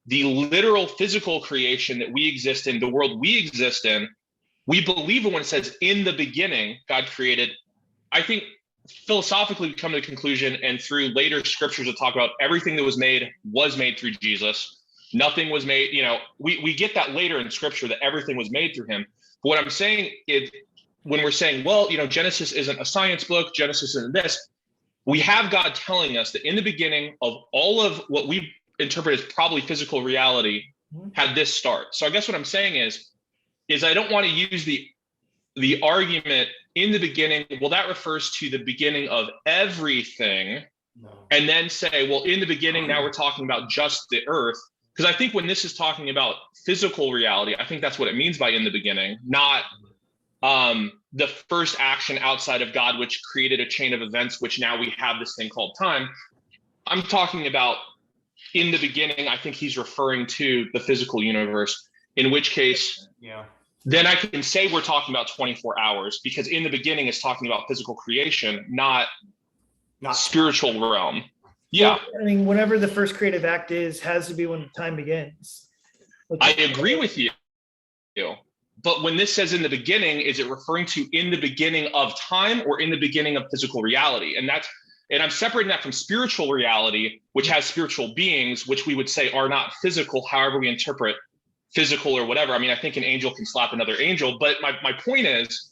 the literal physical creation that we exist in, the world we exist in, we believe it when it says in the beginning, God created. I think philosophically we come to the conclusion, and through later scriptures that talk about everything that was made through Jesus. Nothing was made, you know, we get that later in scripture that everything was made through him. But what I'm saying is when we're saying, well, you know, Genesis isn't a science book, Genesis isn't this, we have God telling us that in the beginning of all of what we interpret as probably physical reality had this start. So I guess what I'm saying is I don't want to use the argument in the beginning, well, that refers to the beginning of everything, and then say, well, in the beginning, now we're talking about just the earth. Because I think when this is talking about physical reality, I think that's what it means by in the beginning, not the first action outside of God, which created a chain of events, which now we have this thing called time. I'm talking about in the beginning, I think he's referring to the physical universe, in which case, then I can say we're talking about 24 hours, because in the beginning is talking about physical creation, not spiritual realm. Yeah. Well, I mean, whenever the first creative act has to be when time begins. I agree with you. but when this says in the beginning, is it referring to in the beginning of time or in the beginning of physical reality? And I'm separating that from spiritual reality, which has spiritual beings, which we would say are not physical, however we interpret physical or whatever. I mean, I think an angel can slap another angel, but my point is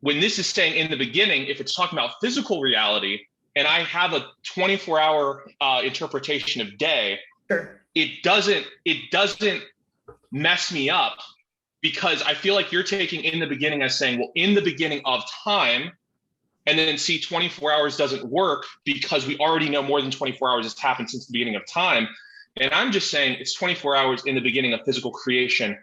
when this is saying in the beginning, if it's talking about physical reality, and I have a 24-hour interpretation of day, Sure. it doesn't mess me up, because I feel like you're taking in the beginning as saying, well, in the beginning of time, and then see 24 hours doesn't work because we already know more than 24 hours has happened since the beginning of time. And I'm just saying it's 24 hours in the beginning of physical creation.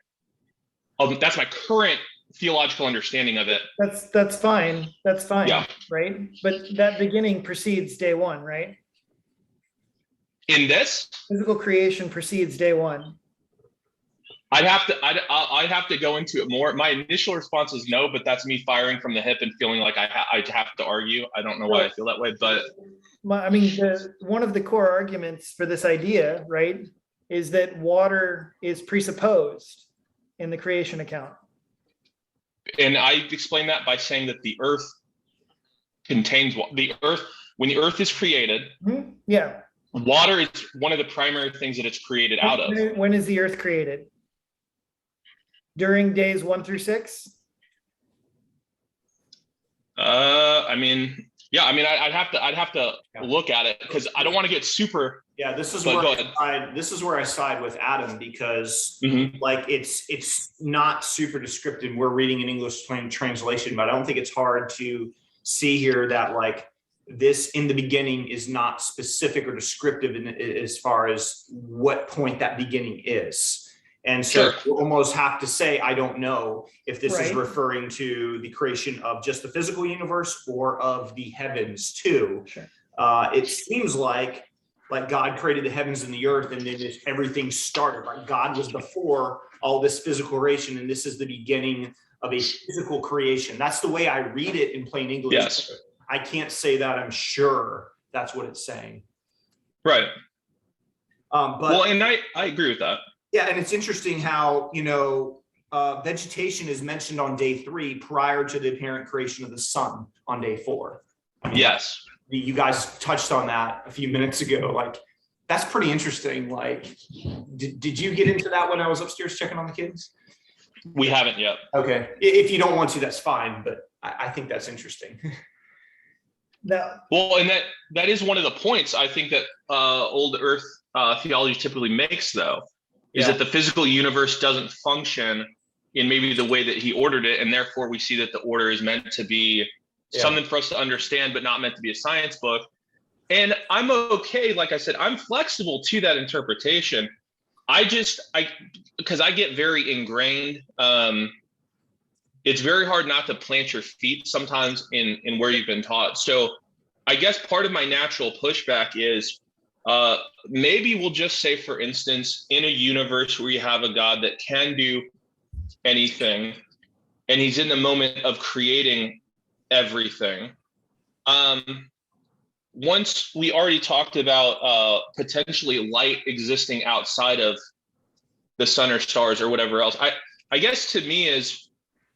That's my current theological understanding of it. That's fine. That's fine. Yeah. Right. But that beginning precedes day one, right? In this, Physical creation precedes day one. I'd have to go into it more. My initial response is no, but that's me firing from the hip and feeling like I have to argue. I don't know why I feel that way, but One of the core arguments for this idea, right, is that water is presupposed in the creation account. And I explain that by saying that the earth contains the earth. When the earth is created, yeah, water is one of the primary things that it's created out of. When is the earth created? During days 1 through 6? I'd have to look at it, because I don't want to get super. Yeah, this is where I side with Adam, because like it's not super descriptive. We're reading an English translation, but I don't think it's hard to see here that like this in the beginning is not specific or descriptive as far as what point that beginning is. And so you almost have to say, I don't know if this is referring to the creation of just the physical universe or of the heavens too. Sure. It seems like God created the heavens and the earth, and then everything started. Like God was before all this physical creation, and this is the beginning of a physical creation. That's the way I read it in plain English. Yes. I can't say that I'm sure that's what it's saying. Right. And I agree with that. Yeah, and it's interesting how, vegetation is mentioned on day 3 prior to the apparent creation of the sun on day 4. Yes. You guys touched on that a few minutes ago. Like, that's pretty interesting. Like, did you get into that when I was upstairs checking on the kids? We haven't yet. Okay. If you don't want to, that's fine, but I think that's interesting. Well, and that is one of the points I think that old earth theology typically makes, though, is that the physical universe doesn't function in maybe the way that he ordered it, and therefore we see that the order is meant to be something for us to understand, but not meant to be a science book. And I'm okay, like I said, I'm flexible to that interpretation. Because I get very ingrained. It's very hard not to plant your feet sometimes in where you've been taught. So I guess part of my natural pushback is maybe we'll just say, for instance, in a universe where you have a God that can do anything, and he's in the moment of creating everything. Once we already talked about potentially light existing outside of the sun or stars or whatever else. I guess to me is,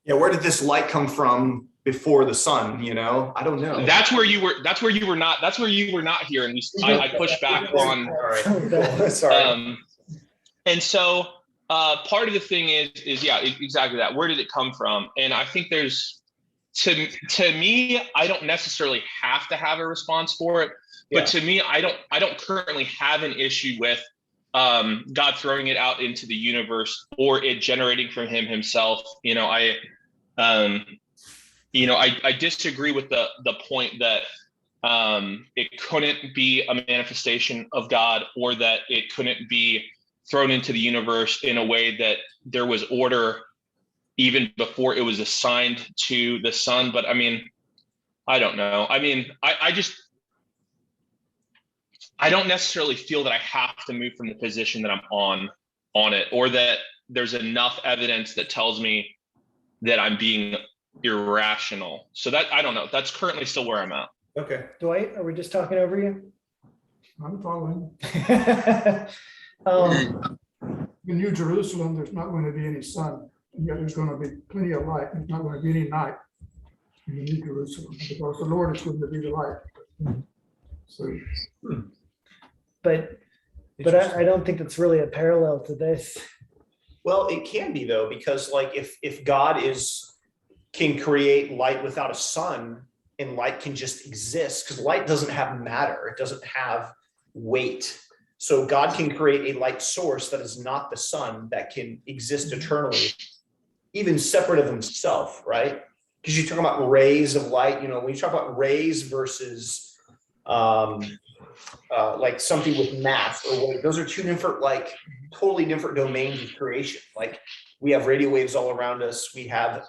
where did this light come from before the sun? I don't know. That's where you were not here, and I pushed back on. All right, cool. Sorry. And so part of the thing is exactly that. Where did it come from? And I think there's, to me, I don't necessarily have to have a response for it, but to me, I don't currently have an issue with God throwing it out into the universe or it generating from himself. I disagree with the point that it couldn't be a manifestation of God, or that it couldn't be thrown into the universe in a way that there was order even before it was assigned to the sun. But I mean, I don't know. I mean, I don't necessarily feel that I have to move from the position that I'm on it, or that there's enough evidence that tells me that I'm being irrational. So that, I don't know. That's currently still where I'm at. Okay. Dwight, are we just talking over you? I'm following. Um, In New Jerusalem, there's not going to be any sun. And yet there's going to be plenty of light. There's not going to be any night in the New Jerusalem because the Lord is going to be the light. So, But I don't think it's really a parallel to this. Well, it can be though, because like if God can create light without a sun, and light can just exist, because light doesn't have matter, it doesn't have weight. So God can create a light source that is not the sun, that can exist eternally, even separate of himself, right? Because you talk about rays of light, when you talk about rays versus like something with mass or weight, those are two different, like totally different domains of creation. Like we have radio waves all around us, we have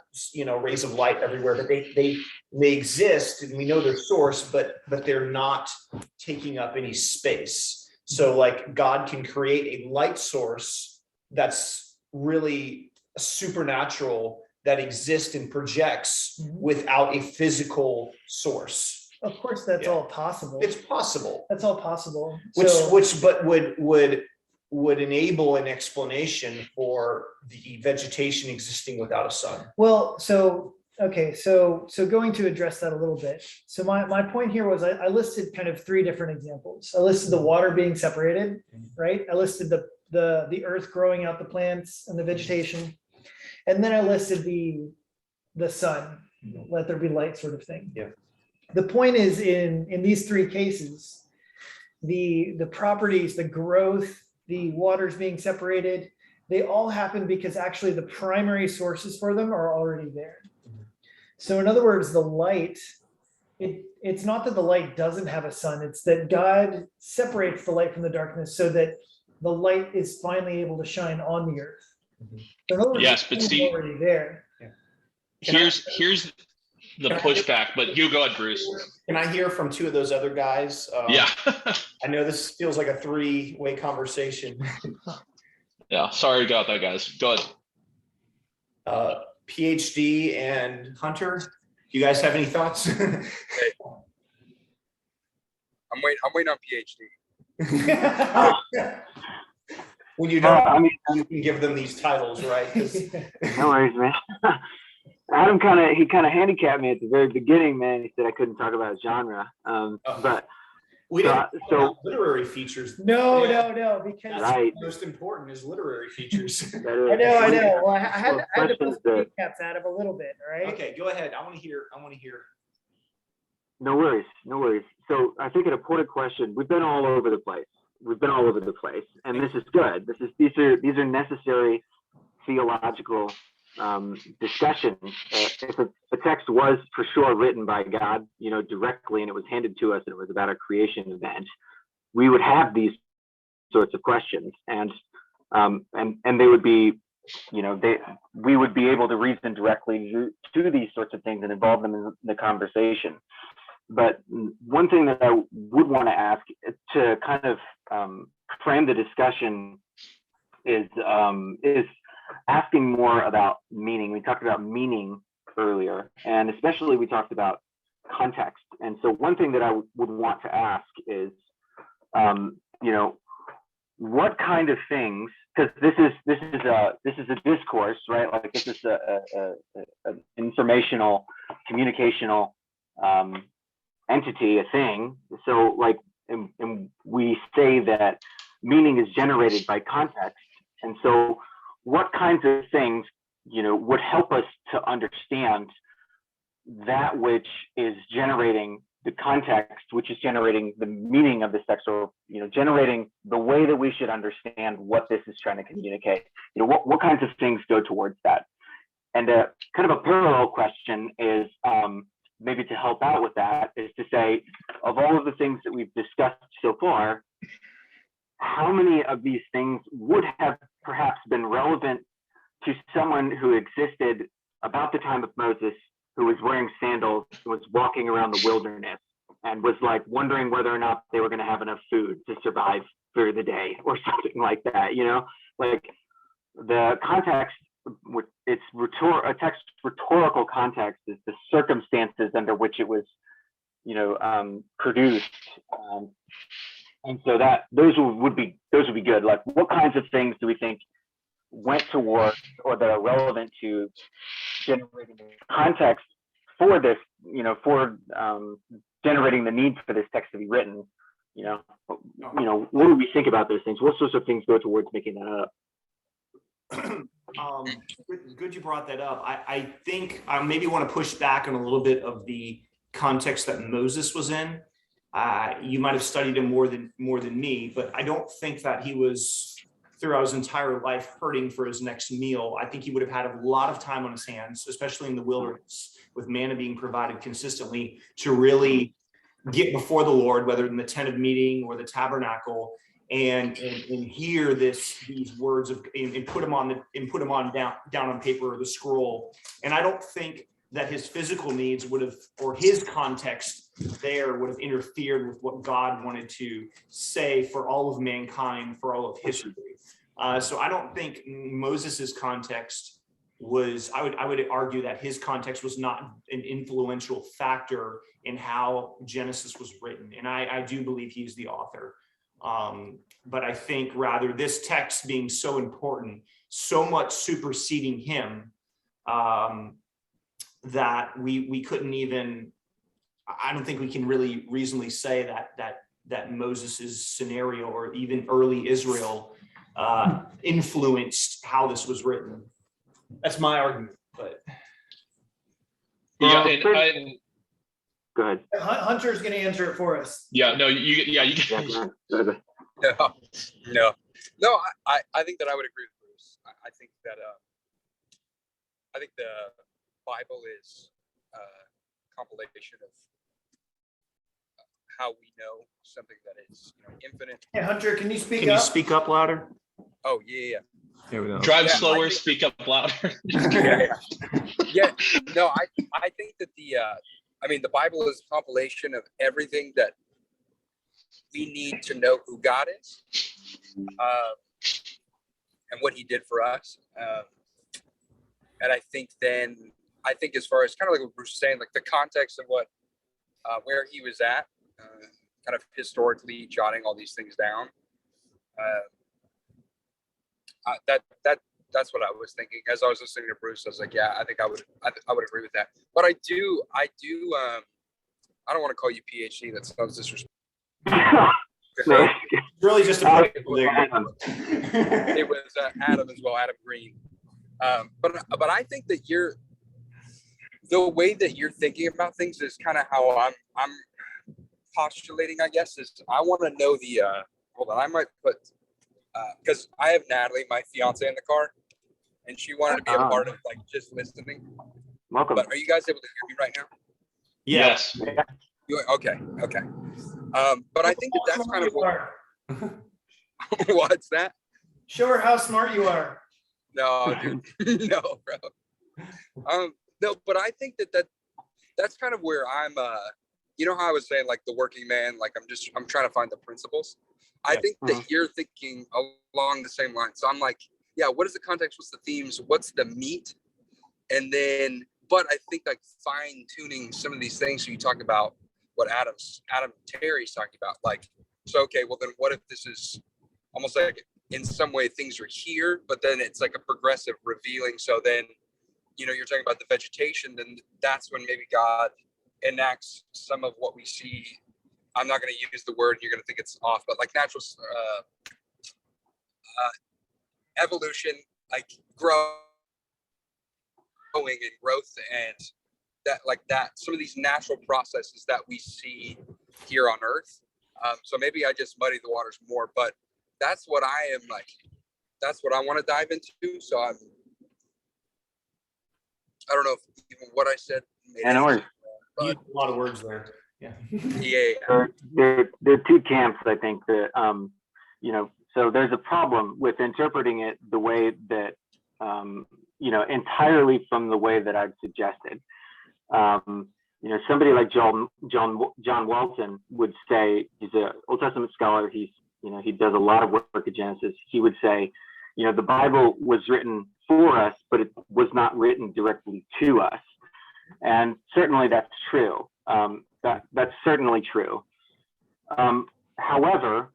rays of light everywhere, but they exist and we know their source, but they're not taking up any space. So like God can create a light source that's really supernatural, that exists and projects without a physical source. Of course, that's all possible. It's possible. That's all possible. But would enable an explanation for the vegetation existing without a sun. Well, so going to address that a little bit. So my point here was I listed kind of three different examples. I listed the water being separated, right? I listed the earth growing out the plants and the vegetation. And then I listed the sun, let there be light sort of thing. Yeah. The point is in these three cases, the properties, the growth, the waters being separated, they all happen because actually the primary sources for them are already there. So in other words, the light, it's not that the light doesn't have a sun, it's that God separates the light from the darkness so that the light is finally able to shine on the earth. So in other words, Yes, but see, already there. Here's the pushback, but you go ahead, Bruce. Can I hear from two of those other guys? Yeah. I know this feels like a three-way conversation. Yeah, sorry about that, guys. Go ahead. PhD and Hunter, do you guys have any thoughts? I'm waiting on PhD. When you don't, you can give them these titles, right? 'Cause No worries, man. Adam kind of handicapped me at the very beginning, man. He said I couldn't talk about genre. But we didn't so literary features. No, because That's right. most important is literary features. I know. Well, I had to put the caps out of a little bit, right? Okay, go ahead. I want to hear. No worries. So I think an important question. We've been all over the place, and this is good. These are necessary theological discussions. If a text was for sure written by God, directly, and it was handed to us, and it was about a creation event, we would have these sorts of questions, and they would be, we would be able to reason directly to these sorts of things and involve them in the conversation. But one thing that I would want to ask to kind of frame the discussion is asking more about meaning. We talked about meaning earlier, and especially we talked about context. And so one thing that I would want to ask is, what kind of things? Because this is a discourse, right? Like this is an informational, communicational entity, a thing. So like, and we say that meaning is generated by context. And so what kinds of things, would help us to understand that which is generating the context, which is generating the meaning of this text, or, generating the way that we should understand what this is trying to communicate? What kinds of things go towards that? And kind of a parallel question is, maybe to help out with that, is to say, of all of the things that we've discussed so far, how many of these things would have perhaps been relevant to someone who existed about the time of Moses, who was wearing sandals, who was walking around the wilderness, and was like wondering whether or not they were going to have enough food to survive through the day, or something like that? Like the context, its rhetorical context is the circumstances under which it was, produced. And so that those would be good. Like, what kinds of things do we think went towards or that are relevant to generating context for this, for generating the need for this text to be written. What do we think about those things? What sorts of things go towards making that up? Good you brought that up. I think I maybe want to push back on a little bit of the context that Moses was in. You might have studied him more than me, but I don't think that he was throughout his entire life hurting for his next meal. I think he would have had a lot of time on his hands, especially in the wilderness, with manna being provided consistently, to really get before the Lord, whether in the tent of meeting or the tabernacle, and hear these words and put them on down on paper or the scroll. And I don't think that his physical needs would have, or his context there would have interfered with what God wanted to say for all of mankind, for all of history. So I don't think Moses's context was, I would argue that his context was not an influential factor in how Genesis was written. And I do believe he's the author. But I think rather this text being so important, so much superseding him, that we couldn't even, I don't think we can really reasonably say that Moses's scenario or even early Israel influenced how this was written. That's my argument, but yeah, and go ahead. Hunter's going to answer it for us. you No, I think that I would agree with Bruce. I think that I think the Bible is a compilation of how we know something that is infinite. Hey, Hunter, can you speak can up? you speak up louder? Oh yeah. There we go. drive slower, speak up louder. Yeah. No, I think that the Bible is a compilation of everything that we need to know who God is, and what He did for us. And I think as far as kind of like what Bruce was saying, like the context of what where he was at, kind of historically jotting all these things down. That's what I was thinking as I was listening to Bruce. I was like, yeah, I think I would agree with that. But I don't want to call you PhD. That sounds disrespectful. No. Really just a It was Adam as well, Adam Green. But I think that the way that you're thinking about things is kind of how I'm postulating, I guess, is I want to know hold on, I might put, because I have Natalie, my fiance, in the car, and she wanted to be a part of like just listening. Welcome. But are you guys able to hear me right now? Yes. Okay. But I think that's kind of what. What's that? Show her how smart you are. No, dude. No, bro. No, but I think that's kind of where I'm. You know how I was saying, like the working man, like I'm trying to find the principles. I think that you're thinking along the same lines. So I'm like, yeah, what is the context? What's the themes? What's the meat? And then, but I think like fine tuning some of these things. So you talk about what Adam Terry's talking about. Like, so okay, well then, what if this is almost like in some way things are here, but then it's like a progressive revealing. So then, you're talking about the vegetation. Then that's when maybe God enacts some of what we see. I'm not going to use the word, you're going to think it's off, but like natural evolution, like growing and growth, and that some of these natural processes that we see here on Earth. So maybe I just muddy the waters more, but that's what I am like. That's what I want to dive into. So I don't know if even what I said made sense, but a lot of words there. Yeah. Yeah. There are two camps, I think, that so there's a problem with interpreting it the way that entirely from the way that I've suggested. Somebody like John Walton would say, he's an Old Testament scholar. He does a lot of work at Genesis. He would say, the Bible was written for us, but it was not written directly to us. And certainly that's true. That's certainly true. However,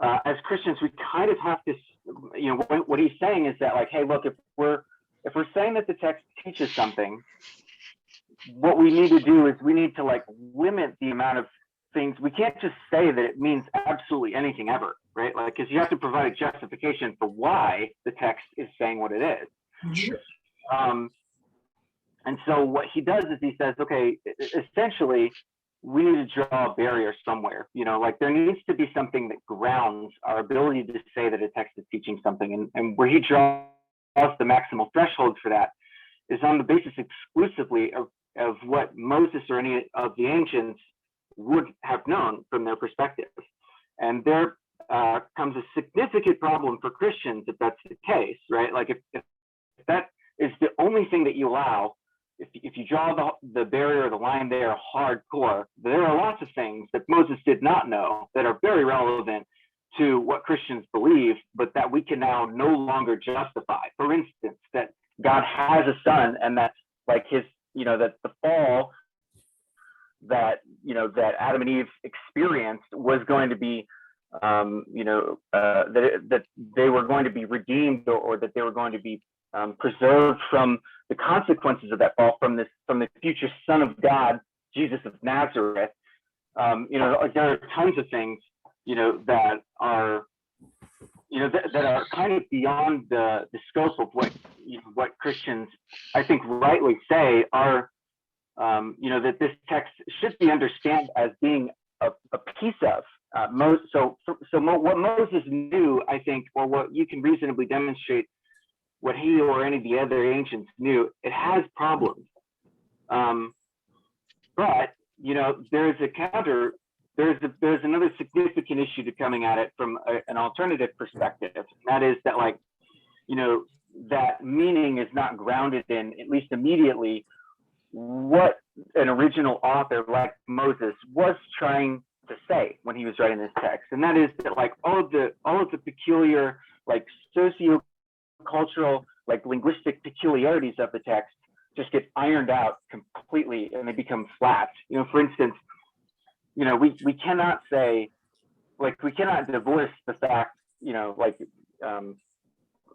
as Christians, we kind of have to what he's saying is that, like, hey, look, if we're saying that the text teaches something, what we need to do is we need to, like, limit the amount of things. We can't just say that it means absolutely anything ever, right? Like, because you have to provide a justification for why the text is saying what it is. Sure. And so what he does is he says, okay, essentially, we need to draw a barrier somewhere. Like, there needs to be something that grounds our ability to say that a text is teaching something. And where he draws the maximal threshold for that is on the basis exclusively of what Moses or any of the ancients would have known from their perspective. And there comes a significant problem for Christians if that's the case, right? Like, if that is the only thing that you allow, if you draw the barrier or the line there hardcore, there are lots of things that Moses did not know that are very relevant to what Christians believe, but that we can now no longer justify. For instance, that God has a son, and that's like his, that the fall that, that Adam and Eve experienced was going to be, that they were going to be redeemed, or that they were going to be preserved from the consequences of that fall from the future Son of God, Jesus of Nazareth. Like, there are tons of things, that are, that are kind of beyond the scope of what Christians, I think, rightly say are, that this text should be understood as being a piece of. What Moses knew, I think, or what you can reasonably demonstrate, what he or any of the other ancients knew, it has problems. But there's a counter. There's another significant issue to coming at it from an alternative perspective. That is that, like, that meaning is not grounded in, at least immediately, what an original author like Moses was trying to say when he was writing this text, and that is that, like, all of the peculiar, like, socio-cultural, like, linguistic peculiarities of the text just get ironed out completely, and they become flat. For instance, we cannot say, like, we cannot divorce the fact,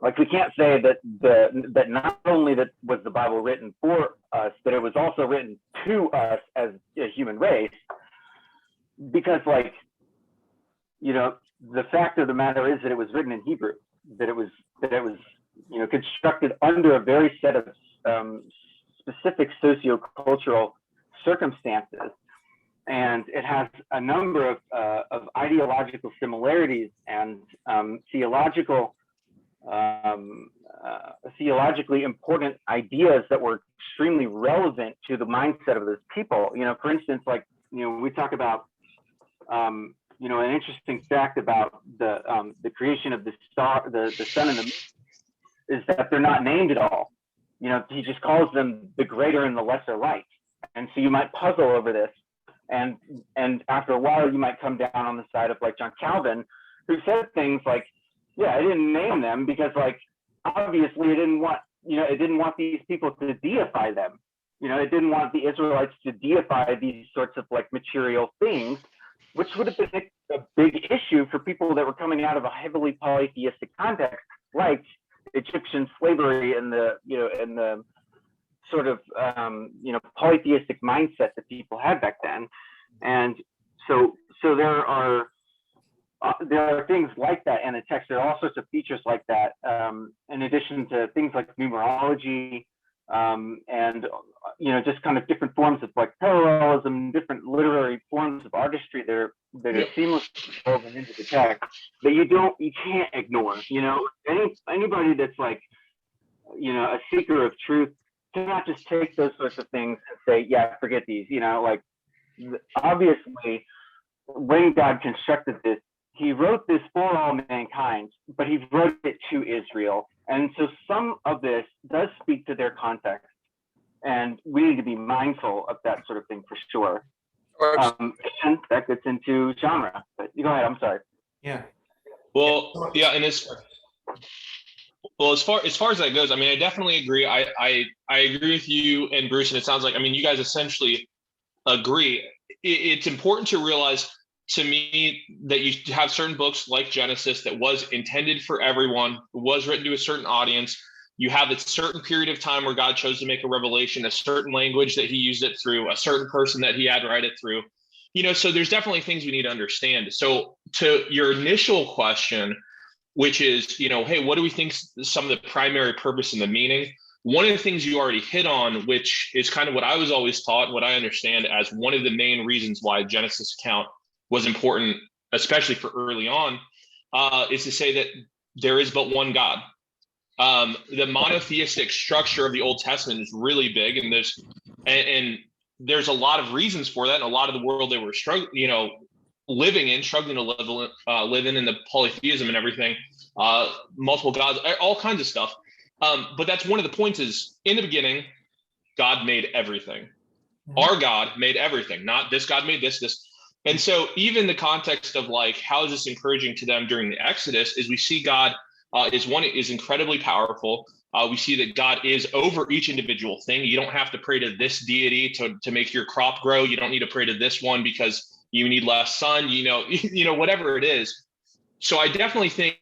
like, we can't say that not only that was the Bible written for us, but it was also written to us as a human race, because, like, the fact of the matter is that it was written in Hebrew, that it was constructed under a very set of specific sociocultural circumstances, and it has a number of ideological similarities and theologically important ideas that were extremely relevant to the mindset of those people. For instance, like, we talk about an interesting fact about the creation of the star, the sun and the moon, is that they're not named at all. He just calls them the greater and the lesser light. And so you might puzzle over this, and after a while you might come down on the side of, like, John Calvin, who said things like, yeah, I didn't name them because, like, obviously it didn't want these people to deify them. It didn't want the Israelites to deify these sorts of, like, material things, which would have been a big issue for people that were coming out of a heavily polytheistic context, like Egyptian slavery and the sort of polytheistic mindset that people had back then. And so there are things like that in the text. There are all sorts of features like that, in addition to things like numerology, and just kind of different forms of, like, parallelism, different literary forms of artistry that are seamlessly woven into the text that you can't ignore. Anybody that's, like, a seeker of truth cannot just take those sorts of things and say, yeah, forget these. Like, obviously, when God constructed this, he wrote this for all mankind, but he wrote it to Israel. And so some of this does speak to their context, and we need to be mindful of that sort of thing for sure. And that gets into genre. But you go ahead, I'm sorry. Yeah. Well, yeah, and as far as that goes, I mean, I definitely agree. I agree with you and Bruce, and it sounds like, I mean, you guys essentially agree. It's important to realize to me that you have certain books like Genesis that was intended for everyone, was written to a certain audience. You have a certain period of time where God chose to make a revelation, a certain language that he used it through, a certain person that he had write it through. So there's definitely things we need to understand. So to your initial question, which is, hey, what do we think some of the primary purpose and the meaning? One of the things you already hit on, which is kind of what I was always taught, what I understand as one of the main reasons why Genesis account was important, especially for early on, is to say that there is but one God. The monotheistic structure of the Old Testament is really big, and there's a lot of reasons for that, and a lot of the world they were struggling to live in the polytheism and everything, multiple gods, all kinds of stuff. But that's one of the points is, in the beginning, God made everything. Our God made everything, not this God made this. And so even the context of like, how is this encouraging to them during the Exodus is we see God is incredibly powerful. We see that God is over each individual thing. You don't have to pray to this deity to make your crop grow. You don't need to pray to this one because you need less sun, whatever it is. So I definitely think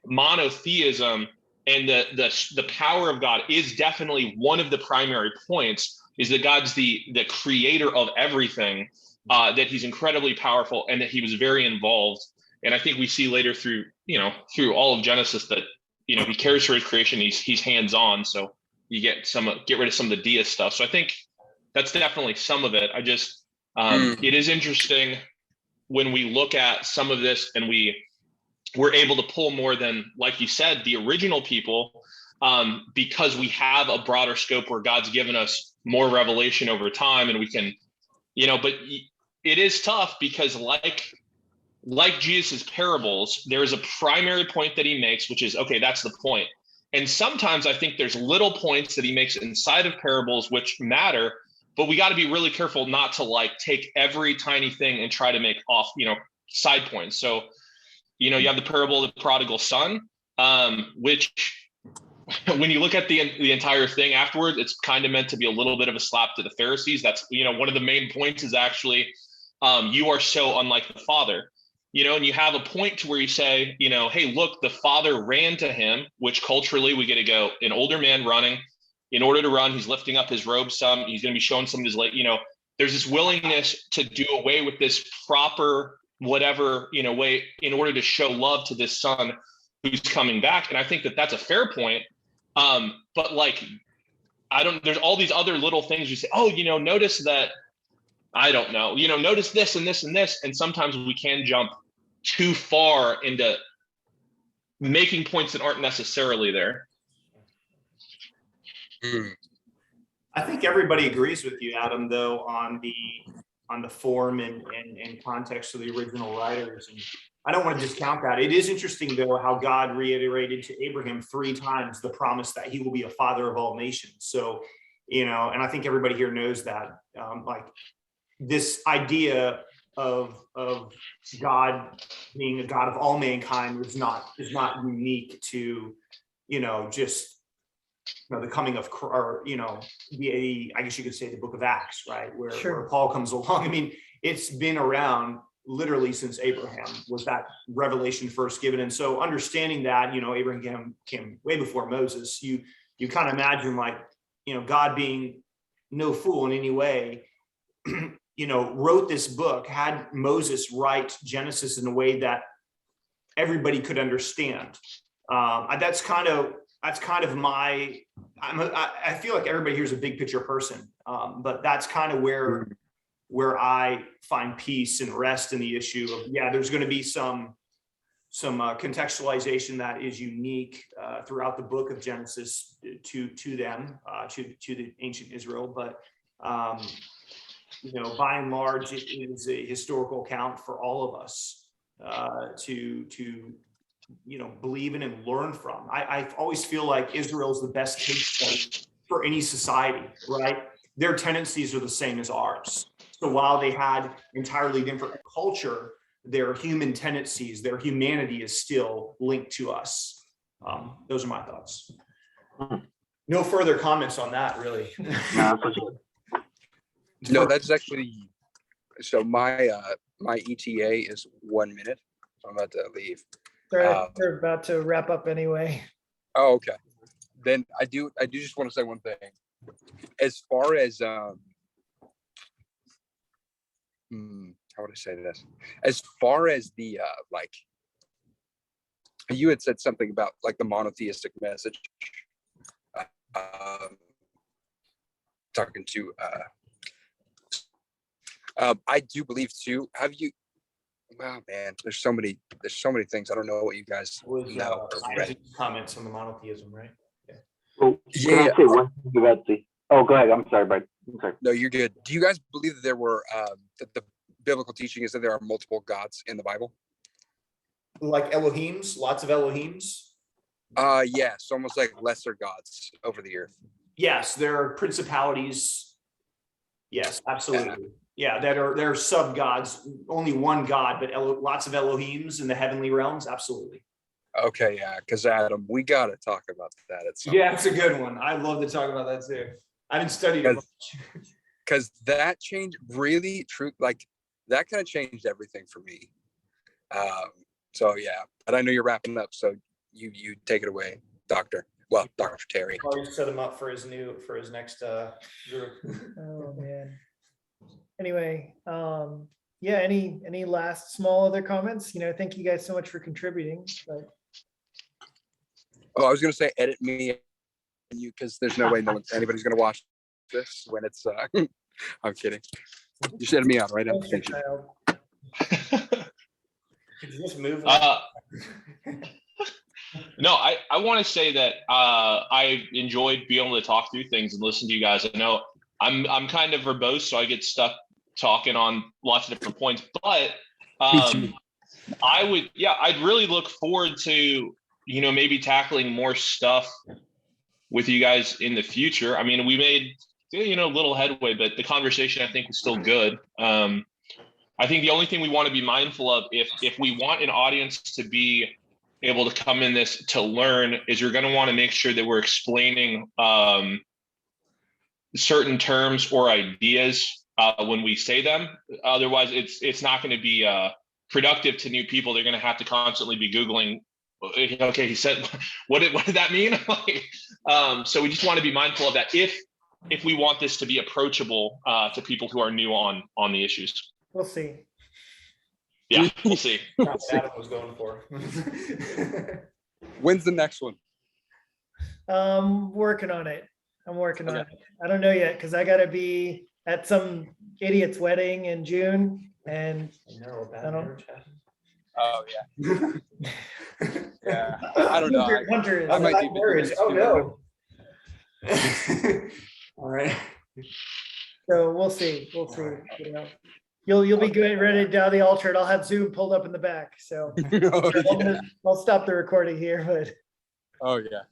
monotheism and the power of God is definitely one of the primary points, is that God's the creator of everything, that he's incredibly powerful and that he was very involved. And I think we see later through all of Genesis that, he cares for his creation. He's hands-on. So you get rid of some of the deist stuff. So I think that's definitely some of it. I just, it is interesting when we look at some of this and we're able to pull more than, like you said, the original people, because we have a broader scope where God's given us more revelation over time, and we can, but it is tough because like Jesus's parables, there's a primary point that he makes, which is, okay, that's the point. And sometimes I think there's little points that he makes inside of parables which matter, but we got to be really careful not to like take every tiny thing and try to make off, side points. So, you have the parable of the prodigal son, which when you look at the entire thing afterwards, it's kind of meant to be a little bit of a slap to the Pharisees. That's, one of the main points is actually, you are so unlike the Father. And you have a point to where you say, hey, look, the Father ran to him, which culturally we get to go, an older man running. In order to run, he's lifting up his robe some. He's going to be showing some of his, there's this willingness to do away with this proper whatever, way in order to show love to this son who's coming back. And I think that that's a fair point. But like, there's all these other little things you say, oh, notice that, I don't know, notice this and this and this. And sometimes we can jump too far into making points that aren't necessarily there. I think everybody agrees with you, Adam, though, on the form and context of the original writers. And I don't want to discount that. It is interesting, though, how God reiterated to Abraham 3 times the promise that he will be a father of all nations. So, and I think everybody here knows that, like this idea of God being a God of all mankind is not unique to, just, the coming of, or, I guess you could say the book of Acts, right? Where Paul comes along. I mean, it's been around literally since Abraham was that revelation first given. And so understanding that, Abraham came way before Moses, you kind of imagine like, God being no fool in any way, wrote this book, had Moses write Genesis in a way that everybody could understand. That's kind of my, I feel like everybody here is a big picture person, but that's kind of where I find peace and rest in the issue of, there's going to be some contextualization that is unique throughout the book of Genesis to them, to the ancient Israel, but by and large, it is a historical account for all of us to believe in and learn from. I always feel like Israel is the best case study for any society, right? Their tendencies are the same as ours. So while they had entirely different culture, their human tendencies, their humanity is still linked to us. Those are my thoughts. No further comments on that, really. No, that's actually, so my my ETA is 1 minute. So I'm about to leave. We're about to wrap up anyway. Oh, okay. Then I do just want to say one thing. As far as how would I say this? As far as the like, you had said something about like the monotheistic message. Talking to I do believe too. Have you? Wow, man, there's so many things. I don't know what you guys know. Isaac's comments on the monotheism, right? Well, can I say one thing about the? Oh, go ahead. I'm sorry, Brad. I'm sorry. No, you're good. Do you guys believe that there were that the biblical teaching is that there are multiple gods in the Bible? Like Elohims, lots of Elohims. Yes, almost like lesser gods over the earth. Yes, there are principalities. Yes, absolutely. Yeah, they're sub gods. Only one god, but lots of Elohims in the heavenly realms. Absolutely. Okay, yeah, because Adam, we gotta talk about that at some Yeah, it's a good one. I'd love to talk about that too. I haven't studied it much. Because that changed really true, like that kind of changed everything for me. So yeah, but I know you're wrapping up, so you take it away, Dr. Terry. Already set him up for his next group. Oh man. Anyway, yeah, any last small other comments? Thank you guys so much for contributing. But Oh, I was gonna say edit me and you, because there's no way anybody's gonna watch this when it's I'm kidding. You should edit me out, right? thanks, your child. Could you just move on? No, I want to say that I enjoyed being able to talk through things and listen to you guys. I know I'm kind of verbose, so I get stuck talking on lots of different points. But I'd really look forward to maybe tackling more stuff with you guys in the future. I mean, we made little headway, but the conversation I think was still good. I think the only thing we want to be mindful of, if we want an audience to be able to come in this to learn, is you're going to want to make sure that we're explaining certain terms or ideas when we say them. Otherwise, it's not going to be productive to new people. They're going to have to constantly be Googling. Okay, he said, what did that mean? So we just want to be mindful of that. If we want this to be approachable to people who are new on the issues. We'll see. Yeah, we'll see. That's what Adam was going for. When's the next one? Working on it. I'm working on Okay. it. I don't know yet because I gotta be at some idiot's wedding in June, and I don't. Oh yeah. Yeah. I don't know. Hunter is. I might be Marriage. Oh no. All right. So we'll see. We'll see. You'll be good, ready down the altar, and I'll have Zoom pulled up in the back. So Oh, yeah. I'll stop the recording here, but. Oh yeah.